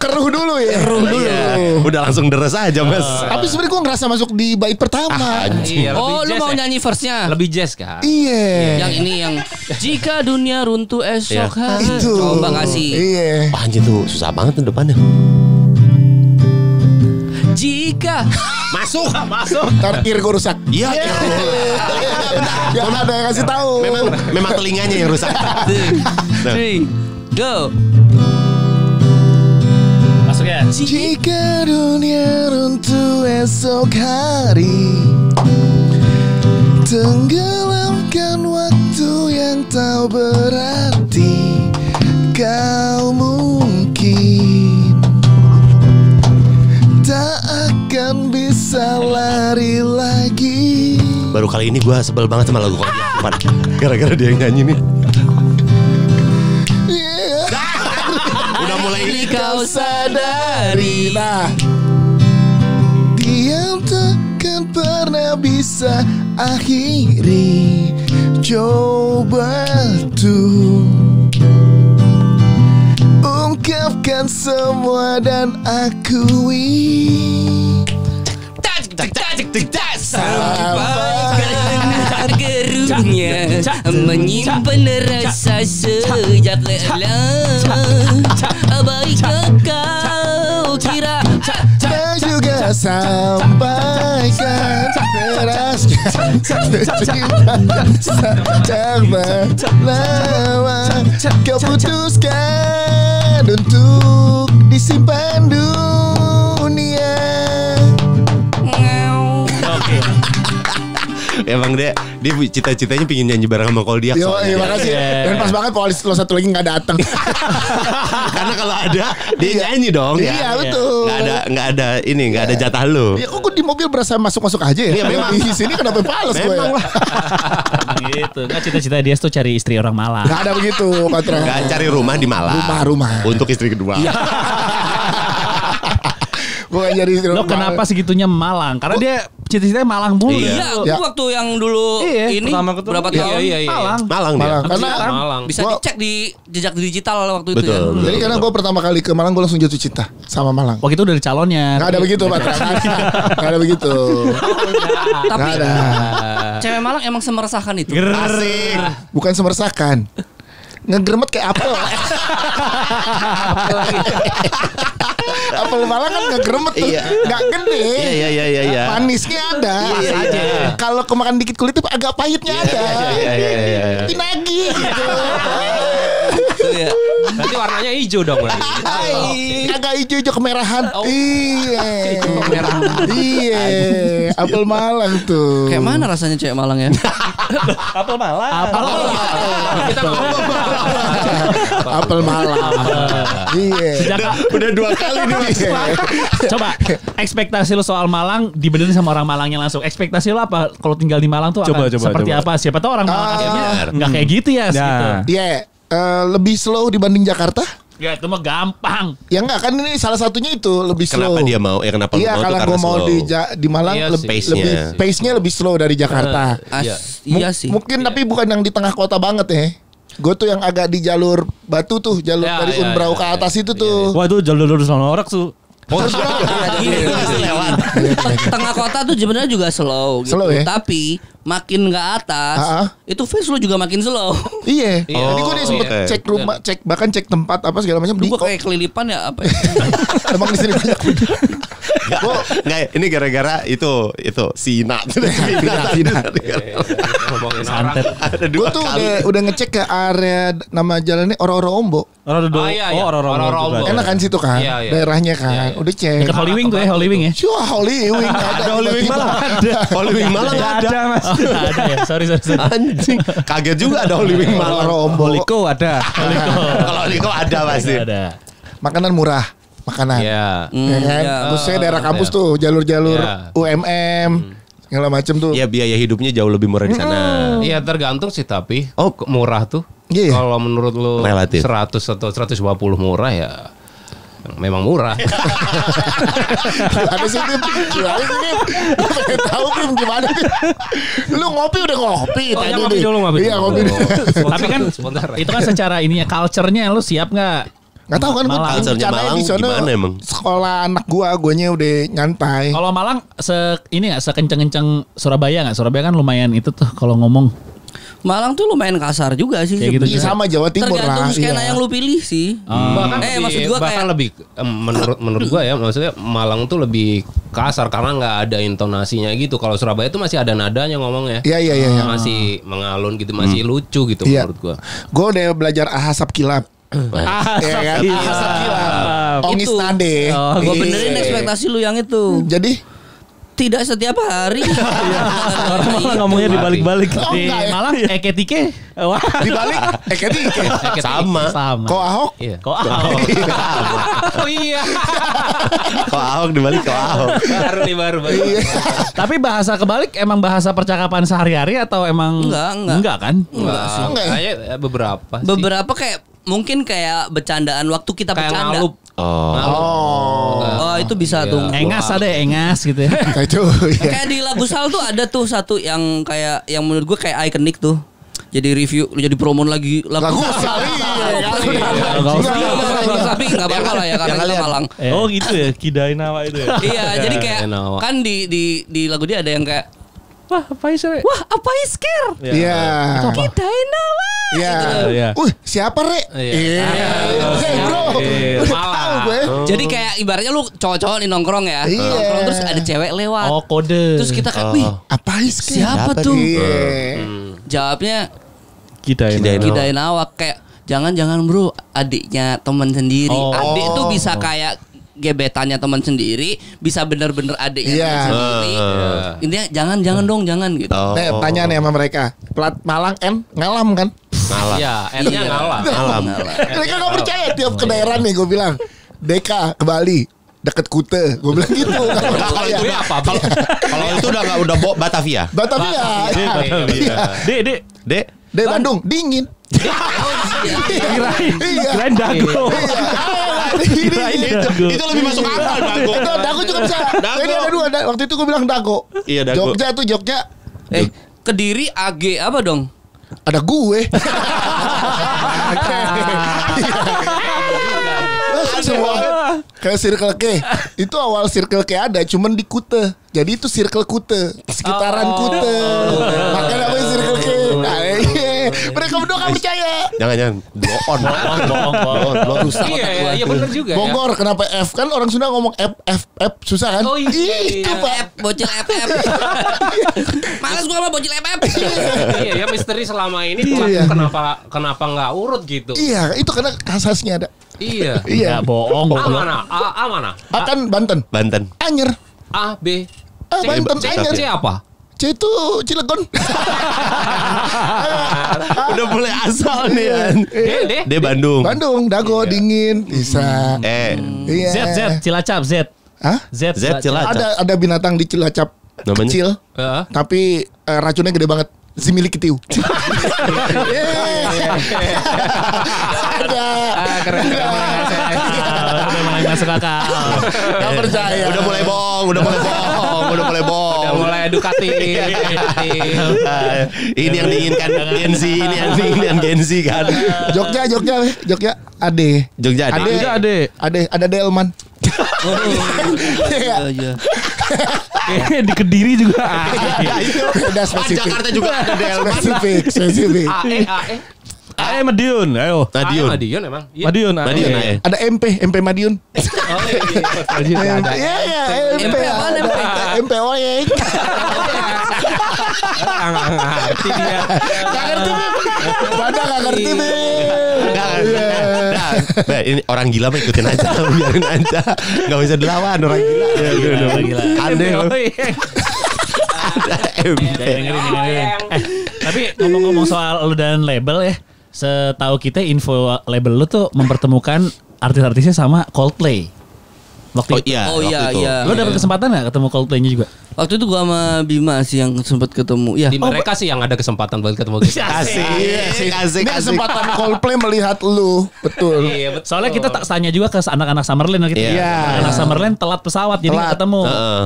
Keruh dulu ya. Iya. Udah langsung deres aja mas. Tapi sebenarnya gue ngerasa masuk di bait pertama. Iya, Oh, lu lebih jazz mau ya? nyanyi verse-nya? Lebih jazz kan? Iya. Yang ini yang jika dunia runtuh esok hari. Itu. Coba ngasih. Iya. Wah, anjir tuh susah banget tuh depannya. Jika Masuk. Ntar ear gue rusak. Iya. Gak ada yang kasih tahu. Memang telinganya yang rusak. 3 go. Masuk ya. Jika dunia runtuh esok hari, tenggelamkan waktu yang tak berarti. Kau mungkin tak akan bisa lari lagi. Baru kali ini gue sebel banget sama lagu Koldiak. Gara-gara dia yang nyanyi nih. Udah mulai Kau sadari. Nah, diam takkan pernah bisa akhiri. Coba tuh ungkapkan semua dan akui. Sampaikan gerungnya menyimpan rasa sejak lama. Baiknya kau kira Dan juga sampaikan derasnya sejak lama kau putuskan untuk disimpan dunia. Emang dia cita-citanya pingin nyanyi bareng sama Koldiak. Yo, soalnya. makasih. Dan pas banget vokalis lo satu lagi nggak datang. Karena kalau ada dia nyanyi dong. Iya, betul. Nggak ada jatah lu. Ya kok gue di mobil berasa masuk aja ya? Iya, memang. Di sini kenapa pales gue ya? Memang lah. Gitu. Nggak, cita-cita dia tuh cari istri orang Malang. Gak ada begitu, Patra. Nggak cari rumah di Malang. Rumah. Untuk istri kedua. Bukan jadi istri Lo orang kenapa Malang. segitunya Malang? Karena dia cita-citanya Malang mulu. Iya. Iya, waktu yang dulu Iya, ini pertama ketemu. berapa tahun? Iya. Malang. Malang dia. Malang. Karena Malang. Bisa Gua- dicek di jejak digital waktu itu ya. Betul. jadi karena gue pertama kali ke Malang gue langsung jatuh cinta sama Malang. Waktu itu dari calonnya. Gak ada begitu, Patra. Gak ada begitu. Tapi Gak ada. cewek Malang emang semeresahkan itu. Asik. Bukan semersakan. Ngegermet kayak apel. Apel Malang kan ngegermet tuh. Iya. Gak gede. Iya. Manisnya ada. Iya. Kalau kemakan dikit kulit itu agak pahitnya ada. Iya. Tapi nagih gitu. Iya. Berarti warnanya hijau dong berarti. Agak hijau-hijau kemerahan. Oh. Iya. Kemerahan. Iya. Apel Malang tuh. Kayak mana rasanya cewek Malang ya? Apel Malang. Kita ngomong. Apel Malang. Iya. Udah 2 kali nih mas. Coba ekspektasi lo soal Malang dibenerin sama orang Malangnya langsung. Ekspektasi lo apa kalau tinggal di Malang tuh Coba, akan seperti coba. apa? Siapa tahu orang Malang akhirnya benar. nggak kayak gitu ya. Ya. Gitu. Iya. Lebih slow dibanding Jakarta? Ya itu mah gampang. Ya enggak kan ini salah satunya itu lebih slow. Kenapa dia mau? Kenapa lu Iya mau tuh kalau karena gue mau slow. di Malang Iya lebih sih. lebih pace-nya lebih slow dari Jakarta. Iya sih. Mungkin tapi bukan yang di tengah kota banget ya. Gue tuh yang agak di jalur Batu tuh, jalur Ya, dari ya, Unbrau ya, ke atas itu tuh. Wah itu jalur sonorak tuh. lewat. Tengah kota tuh sebenarnya juga slow gitu. Slow ya? Tapi makin ke atas itu face lu juga makin slow. Iya. Iya. Jadi gue udah sempet Iya. cek rumah, bahkan cek tempat apa segala macam. Gue kayak kelilipan ya apa ya? Emang di sini banyak. Nggak, ini gara-gara itu Sina. Ngomongin Santet. orang. Ada Gue dua tuh kali. udah ngecek ke area nama jalannya Oro-Oro Ombo. Iya, iya. Orang-orang Enak kan situ kan, Iya, iya. daerahnya kan. Udah cek. Dekat Holy Wing tuh ya, Holy Wing ya. Wah, Holy Wing Ada Holy Wing tiba-tiba. Malang. Holy Wing Malang nggak ada. Mas. Oh, nggak ada ya. Sorry. Anjing. Kaget juga ada Holy Wing Malang. Oro-Oro Ombo. Liko ada. Kalau Liko ada pasti. Ada. Makanan murah, makanan. Iya. Ya kan? Iya. Khususnya daerah kampus tuh, jalur-jalur Iya. UMM segala macem tuh. Ya biaya hidupnya jauh lebih murah di sana. Iya tergantung sih tapi Oh. murah tuh. Iya. Kalau menurut lu Relatif. 100 atau 120 murah ya memang murah. Ada sih Tim, gimana sih Tim? Lu pengen tahu Tim gimana Tim? Lu ngopi udah ngopi Oh, tadi ya, ngopi nih. dulu, ngopi Iya dulu. ngopi dulu. Tapi kan Sebentar. itu kan secara ininya culture-nya lu siap nggak? Nggak tahu kan gue Malang. Culture-nya rencananya Malang di sana gimana emang? sekolah anak guanya udah nyantai. Kalau Malang ini nggak sekenceng-kenceng Surabaya nggak? Surabaya kan lumayan itu tuh kalau ngomong. Malang tuh lumayan kasar juga sih. Kayak gitu Iya, sama Jawa Timur Tergantung lah. skena iya. yang lu pilih sih. Bahkan Maksud gua bahkan kayak- lebih menurut gua ya maksudnya Malang tuh lebih kasar karena nggak ada intonasinya gitu. Kalau Surabaya tuh masih ada nadanya ngomongnya. Iya. Masih mengalun gitu, masih lucu gitu Iya. menurut gua. Gue udah belajar ahasap kilap. Iya kan? Ahasap kilap. Ongis Itu. nade. Gue Iya. benerin ekspektasi lu yang itu. Jadi Tidak setiap hari. Orang malah ngomongnya dibalik-balik. Oh, Di enggak ya? Malang eketike. Wah, dibalik Eketike. Sama. sama. Kok Ahok? Iya. Kok Ahok? Oh iya. Kok Ahok dibalik kok Ahok. baru nih baru. Iya. Tapi bahasa kebalik emang bahasa percakapan sehari-hari atau emang Enggak. Enggak kan? Enggak sih. Enggak ya? Kayaknya beberapa sih. Beberapa kayak mungkin kayak bercandaan waktu kita Kayak bercanda. ngalup. Oh. Oh, itu bisa Iya. tuh. Engas ada ya, engas gitu ya. Kayak itu. Iya. Kayak di lagu Sal tuh ada tuh satu yang kayak yang menurut gue kayak ikonik tuh. Jadi review, jadi promo lagi Lagu Sal. Tapi nggak apa-apa lah ya karena kita Malang. Oh gitu ya, kidain nama itu ya. Iya, jadi kayak enak. kan di lagu dia ada yang kayak Wah, apa sih? wah apa isker? Iya. Kidain nawa. Iya. Iya. Siapa Re? Iya. Hey bro. Iya. Udah tahu gue. Jadi kayak ibaratnya lu cowok-cowok nih nongkrong ya. Iya. Nongkrong terus ada cewek lewat. Oh, kode. Terus kita kayak, wih Apa Iske? siapa tuh? Iya. Jawabnya Kidain. kidain awak kayak jangan bro adiknya teman sendiri. Oh. Adik tuh bisa kayak gebetannya teman sendiri, bisa bener-bener adiknya Iya. teman sendiri. Intinya jangan dong jangan gitu. Nih tanya nih sama mereka. Plat Malang N ngalam kan? Ngalah. Iya, N-nya ngalah. Malam. Mereka gak percaya tiap ke daerah nih gue bilang. Deka ke Bali deket Kute. Gue bilang gitu. Gak Kalau percaya. itu apa? Kalau itu udah Batavia. Batavia. Dek. Dari Bandung dingin. Kirain dago. Itu lebih masuk akal Dago. Itu Dago juga bisa. Dago. Jadi ada dua. Waktu itu gue bilang Dago. Iya, Dago. Jogja. Kediri AG apa dong? Ada gue. Semua kayak Circle K. Itu awal Circle K ada, cuman di Kute. Jadi itu Circle Kute, sekitaran Kute. Makanya namanya Circle K. Nah, iya. Mereka berdua gak percaya. Jangan blow on. Rusak. Iya benar juga. Bogor kenapa F kan orang Sunda ngomong F susah kan? Oh, iya. Itu Pak. Bocil FF. Males gua sama bocil FF. Iya ya misteri selama ini Iya. kenapa nggak urut gitu. Iya, itu karena kasasnya ada. Iya. Iya. Enggak bohong. A mana? A mana? Akan Banten. Banten. Anyer. A B Banten C Anyer. C apa? C itu Cilegon. Udah mulai asal nih kan. D D Bandung. Bandung, Dago dingin bisa. Iya. Z Cilacap Z. Hah? Z Cilacap. Ada binatang di Cilacap Namanya? kecil, Heeh. tapi racunnya gede banget. Zimili kitiu. Ada. Keren. Udah mulai masuk akal. Gak percaya. Udah mulai bohong. Udah mulai edukatif. Ini yang diinginkan Gen Z, ini yang diinginkan Gen Z kan. Jogja. Ade. Jogja Ade. ada. Ada Delman. Iya. Kayaknya di Kediri juga. Udah spesifik. Jakarta juga ada Delman. Spesifik. Ayo Madiun, ayo. Madiun emang. Iya. Madiun, Madiun, ayo. Ada MP Madiun. Oh iya. Iya, MP apaan, MP? MP Oyek. Nggak ngerti dia. Gak ngerti, Pada gak ngerti, Nah, ini orang gila mah ikutin aja, biarin aja. Gak bisa dilawan orang gila. Gila. Aneh loh. Dengerin. Tapi ngomong-ngomong soal lu dan label ya, setahu kita info label lu tuh mempertemukan artis-artisnya sama Coldplay. Waktu itu. Oh iya. Lu dapet kesempatan gak ketemu Coldplay-nya juga? Waktu itu gua sama Bima sih yang sempat ketemu. Ya. Di mereka sih yang ada kesempatan buat ketemu kita. Asik. Ini kesempatan Coldplay melihat lu. Betul. Iya, betul. Soalnya kita tak tanya juga ke anak-anak Summerland gitu. Iya. Anak Summerland telat pesawat jadi nggak ketemu.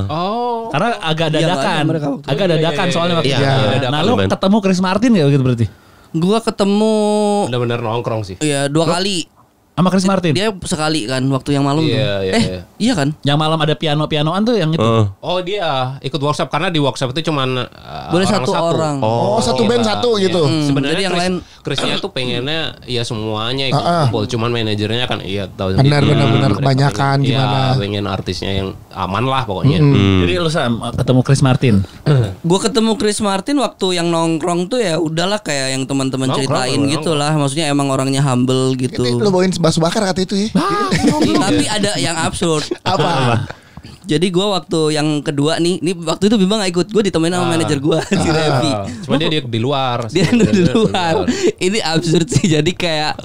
Oh. Karena agak Iya, dadakan. nggak ada mereka waktu itu. Agak dadakan soalnya waktu Iya, itu. iya, Nah, dadakan lu lumayan. ketemu Chris Martin gak gitu berarti? Gua ketemu Bener-bener nongkrong sih. ya 2 kali. Sama Chris Martin? Dia sekali kan waktu yang malam tuh. Iya. Iya kan? Yang malam ada piano-pianoan tuh yang itu. Oh dia ikut workshop karena di workshop itu cuman Boleh satu orang. Oh, satu band satu gitu. Sebenarnya Jadi yang lain Chrisnya tuh pengennya ya semuanya ikut kumpul, cuman manajernya kan iya tahu Benar, sendiri. benar, Mereka kebanyakan pengen- gimana. Iya, pengen artisnya yang aman lah pokoknya. Jadi lu ketemu Chris Martin. Gue ketemu Chris Martin waktu yang nongkrong tuh ya udahlah kayak yang teman-teman Nongkrong, ceritain nongkrong. gitu lah. Maksudnya emang orangnya humble gitu. Ini lu bawain bakso bakar kata itu ya. Tapi ada yang absurd. Apa? Jadi gue waktu yang kedua nih waktu itu Bima gak ikut. Gue ditemenin sama manajer gue si Revi. Cuma dia di luar. Dia di luar. Ini absurd sih. Jadi kayak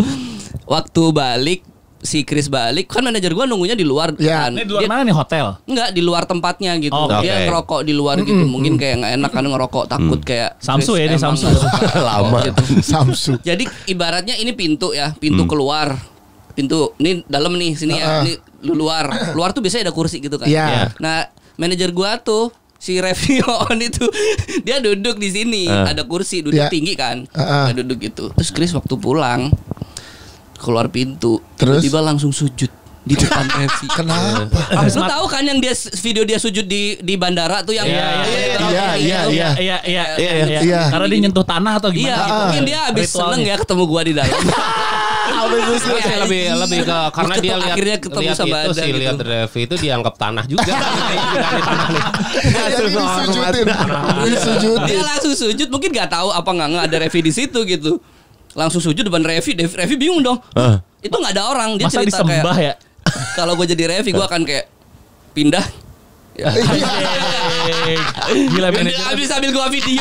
waktu balik si Chris balik kan manajer gue nunggunya di luar Ya. kan. Ini di luar Dia- mana nih, hotel? Enggak di luar tempatnya gitu. Oh, Dia oke. ngerokok di luar gitu. Mungkin kayak nggak enak kan ngerokok takut kayak Samsu ya, ini Chris emang Samsu. nggak suka Lama. gitu. Samsu. Jadi ibaratnya ini pintu ya, pintu keluar. Pintu ini dalam nih sini ya. Ini luar. Luar tuh biasanya ada kursi gitu kan. Iya. Nah, manajer gua tuh si Revion itu dia duduk di sini, ada kursi, duduk Iya. tinggi kan. Nah, duduk gitu. Terus Chris waktu pulang keluar pintu, Terus? tiba-tiba langsung sujud di depan Revi. Kenapa? Lu tahu kan yang dia video dia sujud di bandara tuh yang Iya. Iya. Karena dia nyentuh tanah atau Iya, gimana? mungkin dia habis Ritualnya. seneng ya ketemu gua di dalam. lebih ke karena dia lihat akhirnya ketemu lihat sama itu Adam sih gitu. lihat Revi itu dianggap tanah juga. Jadi disujutin. Disujutin. Dia langsung sujud, mungkin nggak tahu apa nggak ada Revi di situ gitu. Langsung sujud depan Revi, Revi bingung dong. Itu nggak ada orang, dia Masa cerita disembah kayak ya? kalau gue jadi Revi gue akan kayak pindah. Ya. Gila manajer. Abis sambil gua video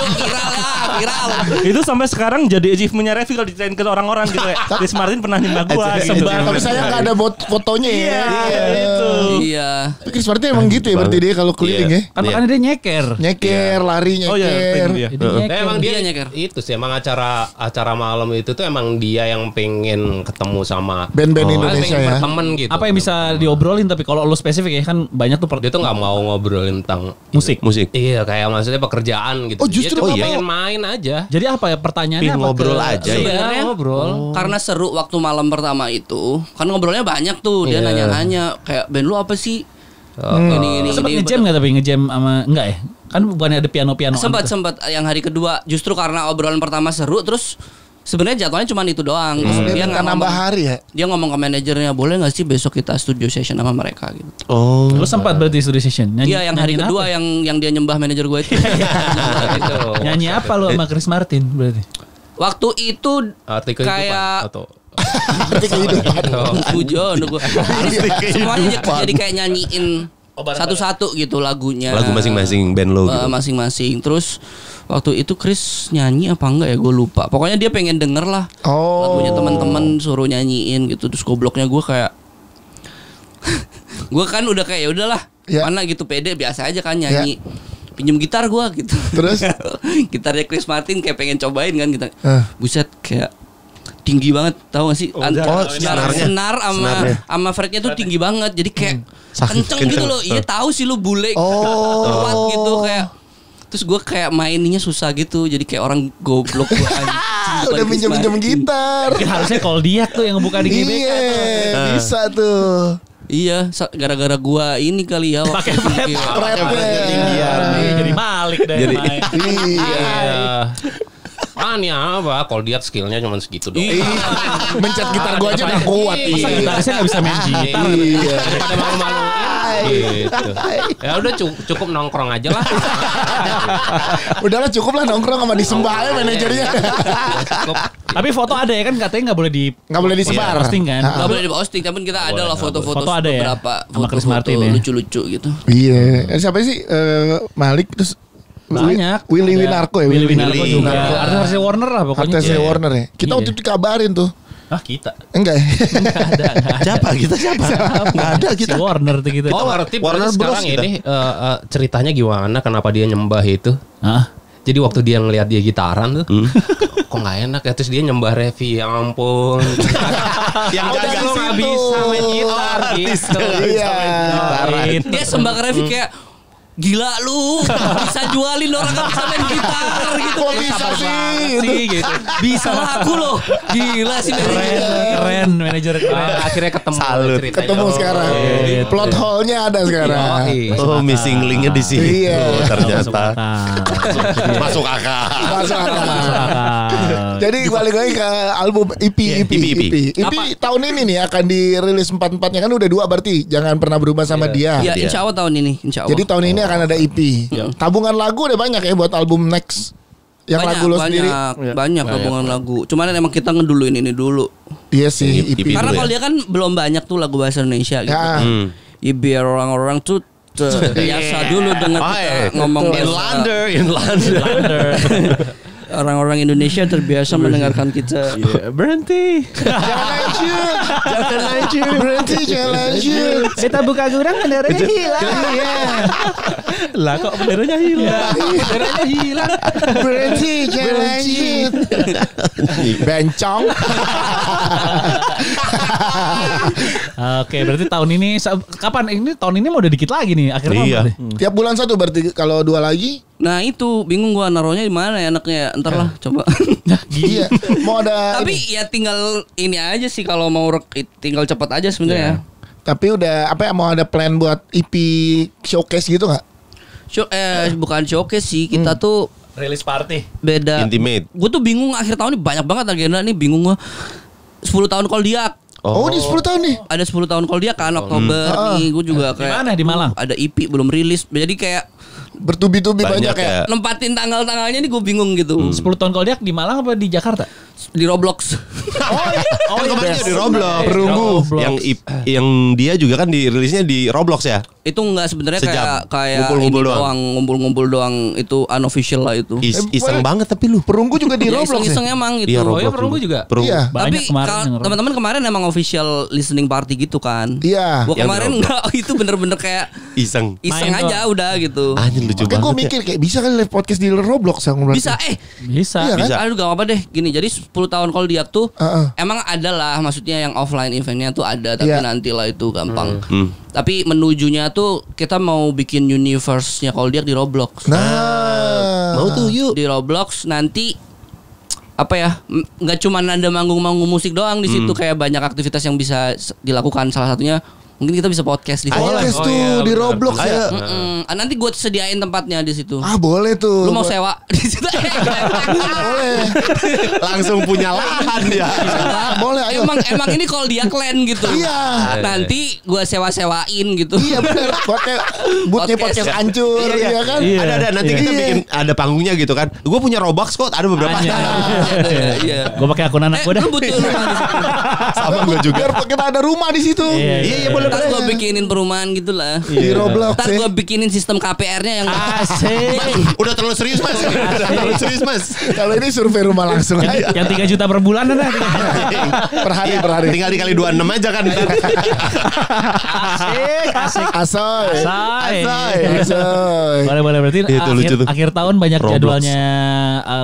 viral. Itu sampai sekarang jadi achievementnya Revi kalau diceritain ke orang-orang gitu ya. Chris Martin pernah nyembah gua gitu. Tapi saya nggak ada fotonya ya. Itu. Iya. Tapi Chris Martin emang gitu ya berarti dia kalau keliling ya. Kan makanya dia nyeker. Nyeker, lari Oh iya, nyeker. iya. Jadi nyeker. Emang dia Dia nyeker. itu sih emang acara malam itu tuh emang dia yang pengen ketemu sama Band-band Indonesia pengen ya. berteman gitu. Apa yang bisa diobrolin tapi kalau lu spesifik ya kan banyak tuh dia tuh nggak mau ngobrolin tentang musik. Iya kayak maksudnya pekerjaan gitu. Oh, justru dia cuma dia pengen main aja. Jadi apa ya pertanyaannya Pengen apa ngobrol ke- aja ya. Sebenarnya Iya, ngobrol. Karena seru waktu malam pertama itu, kan ngobrolnya banyak tuh. Dia Iya. nanya-nanya kayak band lu apa sih? Ini Sempat ngejam nggak tapi ngejam sama enggak ya? Kan bukannya ada piano-piano. sempat yang hari kedua justru karena obrolan pertama seru terus sebenarnya jadwalnya cuma itu doang. Terus Dia minta ngomong- nambah hari ya. Dia ngomong ke manajernya, boleh nggak sih besok kita studio session sama mereka gitu. Oh. Lu sempat berarti studio session. Iya yang hari nyanyiin kedua apa? yang dia nyembah manajer gue itu. Gitu. Nyanyi apa lu sama Chris Martin berarti? Waktu itu Arti kehidupan kayak atau Arti kehidupan. Pujon semuanya jadi kayak nyanyiin satu-satu gitu lagunya. Lagu masing-masing band lo gitu. Masing-masing. Terus waktu itu Chris nyanyi apa enggak ya gue lupa. Pokoknya dia pengen denger lah Oh. lagunya teman-teman suruh nyanyiin gitu. Terus gobloknya gue kayak gue kan udah kayak ya udahlah Ya. mana gitu pede biasa aja kan nyanyi. Pinjem gitar gue gitu. Terus? Gitarnya Chris Martin kayak pengen cobain kan kita. Eh. Buset kayak tinggi banget tahu gak sih? senarnya. Senar sama fretnya tuh tinggi banget. Jadi kayak kenceng gitu loh. Iya tahu sih lu bule kuat gitu kayak. Terus gue kayak mainnya susah gitu. Jadi kayak orang goblok gue anjing. Udah minjem-minjem gitar. Mungkin harusnya kalau dia tuh yang buka di GBK. Iya, bisa tuh. Iya, gara-gara gua ini kali ya. Pakai jadi Malik deh. Iya. Nih apa? Kalau dia skillnya cuma segitu doang. Mencet gitar gua aja udah kuat. Masa gitarisnya nggak bisa main gitar? Iya. Pada malu-maluin gitu. Ya udah cukup nongkrong aja lah. Udahlah cukup lah nongkrong sama disembah ya manajernya. Cukup. Tapi foto ada ya kan katanya nggak boleh Nggak boleh disebar. posting kan? Gak boleh di-posting, tapi kita ada lah foto-foto Foto ada ya? beberapa Sama Chris foto-foto Martin ya? lucu-lucu gitu. Iya. Siapa sih Malik terus Banyak. Willy Ada Winarko ya. Willy Winarko Willy. juga. Winarko. Artis Warner lah pokoknya. Artis Iya. Warner ya. Kita waktu itu dikabarin tuh. Ah kita. Enggak ya? Nggak ada. Siapa kita siapa? Nggak ada Si kita. Warner tuh gitu. Oh ngerti Warner berarti Bros sekarang kita. ini ceritanya gimana kenapa dia nyembah itu. Hah? Jadi waktu dia ngelihat dia gitaran tuh, kok nggak enak ya, terus dia nyembah Revi, ya ampun. Yang Udah jaga lu nggak bisa main gitar gitu. Iya. Dia sembah ke Revi kayak gila lu bisa jualin orang gak bisa main gitar gitu. Kok bisa sih? gitu. Bisa laku loh. Gila sih Keren manajer keren. Akhirnya ketemu Salut. ceritanya. Ketemu sekarang. Gitu. Plot hole-nya ada sekarang. Oh, missing link-nya di sini. Iya. Oh, ternyata Masuk masuk akal. Masuk akal. akal. Jadi balik lagi ke album EP. Tahun ini nih akan dirilis 4-4-nya kan udah 2 berarti. Jangan pernah berubah sama dia. Ya insya Allah tahun ini, insya Allah. Jadi tahun ini akan ada EP. Tabungan lagu udah banyak ya buat album next. Yang lagu lo sendiri. Banyak gabungan lagu. Cuman emang kita ngeduluin ini dulu. Iya sih EP. EP. Karena dulu kalau ya? dia kan belum banyak tuh lagu bahasa Indonesia gitu. Ya. Ya, biar orang-orang tuh biasa dulu dengan kita ngomong bahasa. Inlander. Orang-orang Indonesia terbiasa mendengarkan kita. Berhenti. Jangan lanjut. Berhenti jangan lanjut. Kita buka gudang benderanya hilang. Lah kok benderanya hilang? Benderanya hilang. Berhenti jangan lanjut. Bencong. Oke, berarti tahun ini kapan ini tahun ini mau udah dikit lagi nih akhir tahun. Iya. berarti. Tiap bulan 1 berarti kalau 2 lagi. Nah itu bingung gua naruhnya di mana ya enaknya. Ntar lah coba. Iya. Mau ada. Tapi ya tinggal ini aja sih kalau mau tinggal cepat aja sebenarnya. Tapi udah apa ya mau ada plan buat EP showcase gitu nggak? Bukan showcase sih, kita tuh Release party. beda. Intimate. Gue tuh bingung akhir tahun ini banyak banget agenda nih, bingung gua. 10 tahun Koldiak. Oh, di 10 tahun nih. Ada 10 tahun Koldiak kan Oktober nih, gue juga Di kayak mana di Malang? ada EP belum rilis. Jadi kayak Bertubi-tubi banyak, Banyak ya. ya. nempatin tanggal-tanggalnya nih gue bingung gitu. 10 tahun Koldiak di Malang apa di Jakarta? Di Roblox. Kan kemarin di Roblox. Perunggu. Yang dia juga kan dirilisnya di Roblox ya. Itu enggak sebenarnya Sejam. kayak Ngumpul-ngumpul ini doang. ngumpul-ngumpul doang, itu unofficial lah itu. Iseng banget tapi lu. Perunggu juga di Ya, Roblox ya. iseng-iseng emang gitu. Iya, Oh ya Roblox perunggu juga. Perunggu. Iya. Banyak Tapi kemarin denger. teman-teman kemarin emang official listening party gitu kan. Iya. Gua Yang kemarin di enggak itu bener-bener kayak Iseng. iseng Main aja udah gitu. Anjir lucu Makanya gue banget ya. mikir kayak bisa kan live podcast di Roblox yang berarti. Bisa Bisa. Iya kan? Bisa. aduh gak apa deh. Gini, jadi 10 tahun Koldiak tuh Heeh. emang ada lah, maksudnya yang offline eventnya tuh ada, tapi Iya. nantilah itu gampang. Tapi Tapi menujunya tuh kita mau bikin universe-nya Koldiak di Roblox. Nah. mau tuh yuk. Di Roblox nanti apa ya, nggak cuma ada manggung-manggung musik doang di situ, kayak banyak aktivitas yang bisa dilakukan. Salah satunya mungkin kita bisa podcast di situ. Podcast Oh, tuh iya, di benar. Roblox ya. Nanti gue sediain tempatnya di situ. Ah boleh tuh. Lu mau sewa di situ? Boleh. Langsung punya lahan dia. Boleh ayo. Emang ini Koldiak Land gitu. Iya. Nanti gue sewa-sewain gitu. Iya benar. Bootnya podcast hancur Iya. ya kan. Iya. Ada nanti kita Iya. bikin ada panggungnya gitu kan. Gue punya Robux kok, ada beberapa. Iya. Gue pakai akun anak gue dah. Lu butuh rumah di situ. Sama gue juga. Biar kita ada rumah di situ. Iya boleh. Ntar gue bikinin perumahan gitu lah. Di Roblox Ntar ya. gue bikinin sistem KPR-nya yang Asik. Udah terlalu serius mas. Udah terlalu serius mas. Kalau ini survei rumah langsung aja. Yang 3 juta per bulan ada. Per hari Iya, per hari. tinggal dikali 26 aja kan. Asik, asik. Asoy. Asai. Asoy. Boleh berarti Itu lucu tuh. akhir tahun banyak Roblox. jadwalnya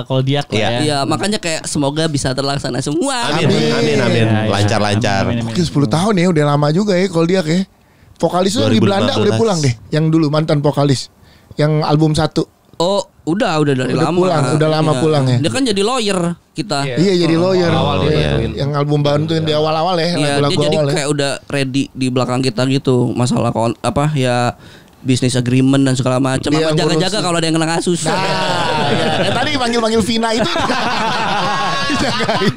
Koldiak lah Iya. ya. Iya, makanya kayak semoga bisa terlaksana semua. Amin. Iya, iya. Lancar-lancar. Amin, amin, amin. Mungkin 10 tahun ya udah lama juga ya kalau dia kayak. Vokalisnya di 2015. Belanda udah pulang deh. Yang dulu mantan vokalis. Yang album 1. Oh, Udah dari Udah lama. pulang, udah lama Iya. pulang ya? Dia kan jadi lawyer kita. Iya jadi lawyer. Awal dia bantuin. Yang album bantuin di awal-awal ya, Iya, dia lagu-lagu jadi awal ya. kayak udah ready di belakang kita gitu. Masalah bisnis agreement dan segala macam. Dia Apa jaga-jaga ngurusin. kalau ada yang kena kasus. Nah, ya. Tadi manggil-manggil Vina itu dijagain.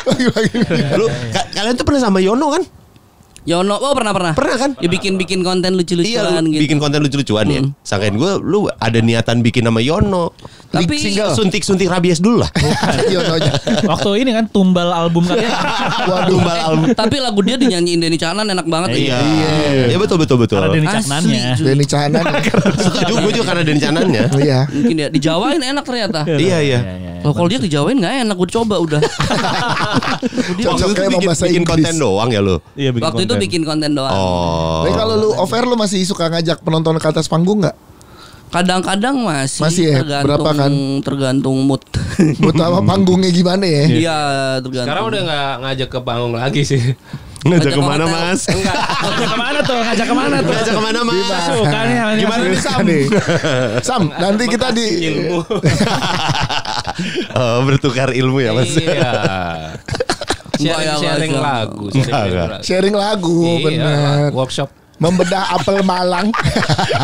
Manggil-manggil Vina. Lu kalian tuh pernah sama Yono kan? Yono, pernah. Pernah kan? Ya bikin konten Iya, lucu-lucuan lu gitu. bikin konten lucu-lucuan ya. Sangkain gue lu ada niatan bikin sama Yono. Tapi Suntik rabies dulu lah. Yononya. Waktu ini kan tumbal album kalian. Waduh. Tumbal album. tapi lagu dia dinyanyiin Denny Canan enak banget. Iya. Iya betul. Karena Denny Asli, Caknannya. cuy. Denny Canan. Setuju gue juga karena dari canannya. Iya. Mungkin ya dijawain enak ternyata. Iya. Kalau dia dijawain nggak enak, gue coba udah. Cocok Waktu itu kayak mau bahasa bikin Inggris. konten doang ya lu. Iya bikin Waktu itu konten. bikin konten doang. Oh. Tapi kalau lu off air lu masih suka ngajak penonton ke atas panggung nggak? Kadang-kadang masih, Masih ya? tergantung Berapa kan? tergantung mood. Buat apa panggungnya gimana ya? Iya, tergantung. Sekarang udah nggak ngajak ke panggung lagi sih. Ngajak Ngajak kemana ke hotel. Mas? Ngajak kemana tuh? Ngajak kemana tuh? Ngajak kemana Mas? Suka nih. Gimana nih Sam? Nih. Sam, nanti kita di Ilmu. Oh, bertukar ilmu ya Mas. Iya. Enggak ya, Sharing Mas. lagu. Enggak. sharing lagu, Iya, benar. workshop. Membedah apel Malang.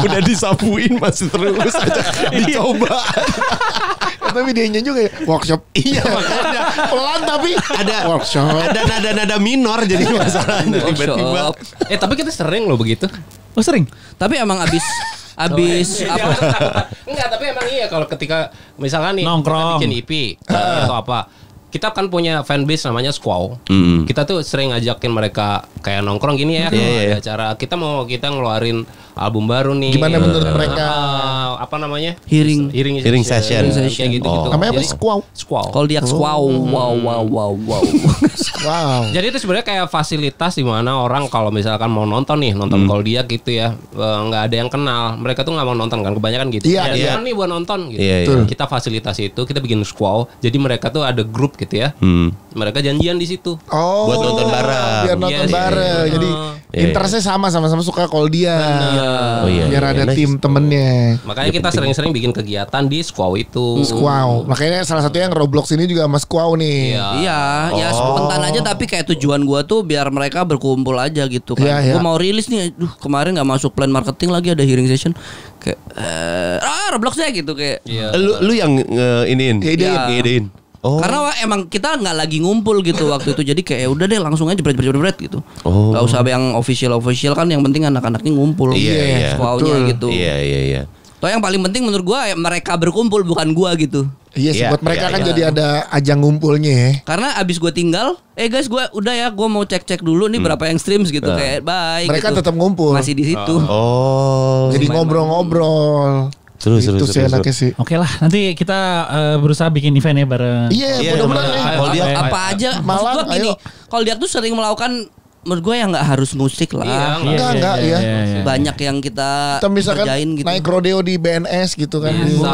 Udah disapuin masih terus aja dicoba. Tapi dianya juga ya workshop. Iya makanya Pelan tapi ada workshop. ada nada-nada minor jadi masalahnya tiba-tiba. Tapi kita sering loh begitu. Oh sering? Tapi emang abis apa? Enggak, tapi emang iya kalau ketika misalkan nih Nongkrong. kita bikin EP atau apa. Kita kan punya fanbase namanya Squaw. Kita tuh sering ngajakin mereka kayak nongkrong gini ya. Kalau ada acara kita ngeluarin album baru nih. Gimana menurut mereka? Apa namanya? Hearing Hearing session. Kayak gitu-gitu. Namanya apa? Jadi- Squaw. Squaw. Kalau dia wow. Wow. Jadi itu sebenarnya kayak fasilitas di mana orang kalau misalkan mau nonton Koldiak gitu ya, nggak ada yang kenal, mereka tuh nggak mau nonton kan, kebanyakan gitu. Iya, Ya, nih buat nonton gitu. Iya, iya. Kita fasilitasi itu, kita bikin squaw. Jadi mereka tuh ada grup gitu ya, mereka janjian di situ. Oh, Buat nonton bareng. Biar nonton Yes, bareng. iya. Jadi Iya, interestnya sama-sama suka Koldia. Oh, iya, Biar iya, ada nice. tim temennya. Makanya kita sering-sering bikin kegiatan di squaw itu. Squaw. Makanya salah satu yang Roblox ini juga sama Squaw nih. Iya. Iya, ya spontan aja tapi kayak tujuan gua tuh biar mereka berkumpul aja gitu kan. Iya, iya. Gua mau rilis nih, kemarin nggak masuk plan marketing lagi ada hearing session kayak Roblox deh gitu kayak. Iya. Lu yang iniin. Idein. Idein. Oh. Karena emang kita nggak lagi ngumpul gitu waktu itu, jadi kayak udah deh langsung aja jebret gitu. Oh. Nggak usah yang official kan, yang penting anak-anaknya ngumpul. Iya, iya. Squaw-nya gitu. Iya. Toh yang paling penting menurut gua mereka berkumpul bukan gua gitu. Iya sih, Iya, buat mereka iya, kan iya. jadi ada ajang ngumpulnya ya. Karena abis gue tinggal, guys gue udah ya gue mau cek dulu nih berapa yang streams gitu kayak bye. Mereka gitu. tetap ngumpul. Masih di situ. Oh. Jadi ngobrol-ngobrol. Terus, Itu terus, sih terus, enaknya sih. Oke lah, nanti kita berusaha bikin event ya bareng. Iya, Iya, mudah-mudahan bener. ya. Kalau dia Apa aja maksud Malang, gue gini, ayo. kalau dia tuh sering melakukan menurut gue yang nggak harus musik lah. Iya, Enggak, iya. Banyak yang kita Kita misalkan kerjain gitu. naik rodeo di BNS gitu kan. Bisa.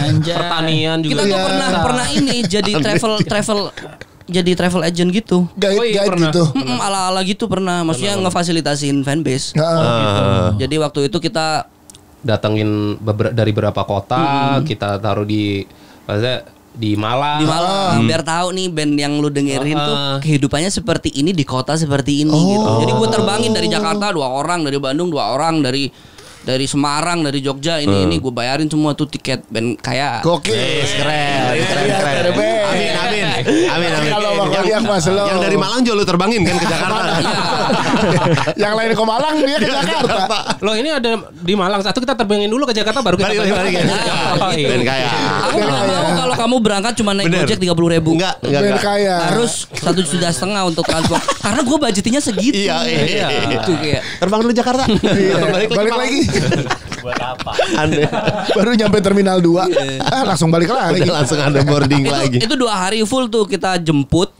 Anjay. Pertanian juga. Kita tuh Iya. pernah ini jadi travel agent gitu. Guide, Oh iya, guide pernah. gitu. Ala-ala gitu pernah. Maksudnya ngefasilitasin fanbase. Heeh. Jadi waktu itu kita Datengin dari beberapa kota, kita taruh di maksudnya di Malang. di Malang biar tahu nih band yang lu dengerin tuh kehidupannya seperti ini di kota seperti ini gitu. Jadi gue terbangin dari Jakarta 2 orang, dari Bandung 2 orang, dari Semarang, dari Jogja ini gue bayarin semua tuh tiket band kayak Gokil. Keren. Amin. Kalau sama Koldiak mas lo. Yang dari Malang juga lu terbangin kan ke Jakarta. Yang lain ke Malang dia ke Jakarta. Loh ini ada di Malang satu, kita terbangin dulu ke Jakarta baru kita Balik. Oh, iya. Ben kaya. aku nggak mau kalau kamu berangkat cuma naik Bener. Gojek 30.000. Enggak. Ben kaya. Harus 1,5 juta untuk transport karena gue budgetingnya segitu. Iya. Itu kayak Terbang dulu Jakarta. Iya. Balik Malang. lagi. Aneh. Baru nyampe terminal 2. Langsung balik lagi. Udah langsung ada boarding lagi. itu 2 hari full tuh kita jemput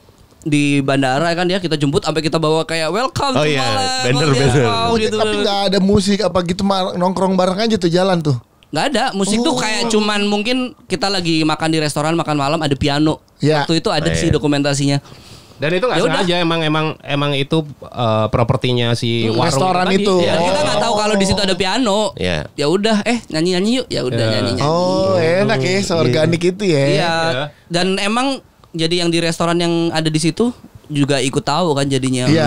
di bandara kan ya, kita jemput sampai kita bawa kayak welcome Oh to iya, Malang. bener. Oh, Gitu. tapi nggak ada musik apa gitu, nongkrong bareng aja tuh jalan tuh. Nggak ada musik tuh kayak cuman mungkin kita lagi makan di restoran makan malam ada piano. Ya. Waktu itu ada sih dokumentasinya. Dan itu nggak sengaja emang itu propertinya si warung restoran itu. Ya, kita nggak tahu kalau di situ ada piano. Iya. Ya udah, nyanyi yuk. Ya udah nyanyi. Oh, enak ya, seorganik itu ya. Iya. Dan emang jadi yang di restoran yang ada di situ juga ikut tahu kan jadinya. Iya.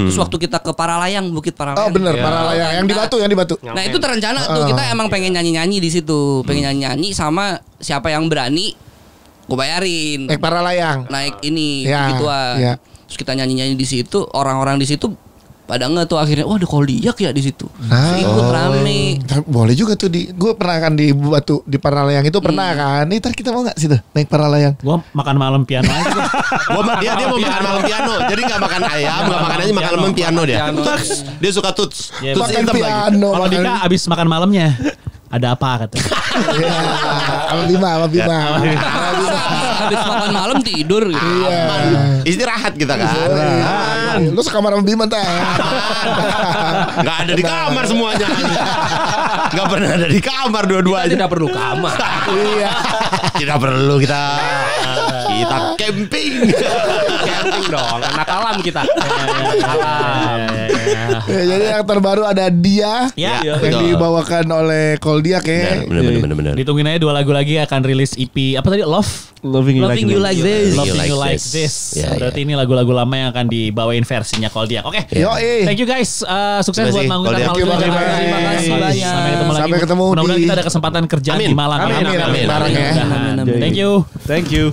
Terus waktu kita ke Paralayang, Bukit Paralayang. Oh bener, Paralayang yang di Batu. Nah itu terencana tuh, kita emang pengen nyanyi-nyanyi di situ, pengen nyanyi-nyanyi sama siapa yang berani, gue bayarin. Naik Paralayang. Naik ini Ya, gituan. ya. Terus kita nyanyi-nyanyi di situ, orang-orang di situ pada nggak tuh akhirnya, wah ada Koldiak ya di situ. Nah. Ikut rame. Boleh juga tuh gue pernah kan di Batu di Paralayang itu pernah kan. Nih ntar kita mau nggak situ naik Paralayang? Gua makan malam piano aja. Dia mau makan malam piano. Jadi enggak makan ayam, enggak makan aja makan malam piano dia. Tuts. Dia suka tuts. Ya, Tuts Makan hitam lagi. piano. Kalau Dika abis makan malamnya ada apa katanya? Iya, sama Bima. Habis makan malam tidur gitu. Iya. Istirahat kita kan. Lu sekamar sama Bima ntar. Enggak ada di kamar semuanya. Enggak pernah ada di kamar dua-duanya. Tidak perlu kamar. Iya. Tidak perlu kita camping. Camping dong, anak alam kita. Alam. Ya, jadi yang terbaru ada Dia Ya, yang betul. dibawakan oleh Koldiak ya. Benar. ditungguin aja 2 lagu lagi akan rilis EP apa tadi Loving You Like This. Loving Like You Like This. This. Ya, Berarti ini lagu-lagu lama yang akan dibawain versinya Koldiak. Oke. Yoi. Thank you guys. Sukses Terima buat kasih, manggung Koldiak. malam ini. Terima kasih banyak. Sampai ketemu lagi. Sampai ketemu Mudah-mudahan di- kita ada kesempatan kerja Amin. di Malang. Amin. Bareng ya. Mudah-mudahan. Amin. Thank you. Thank you.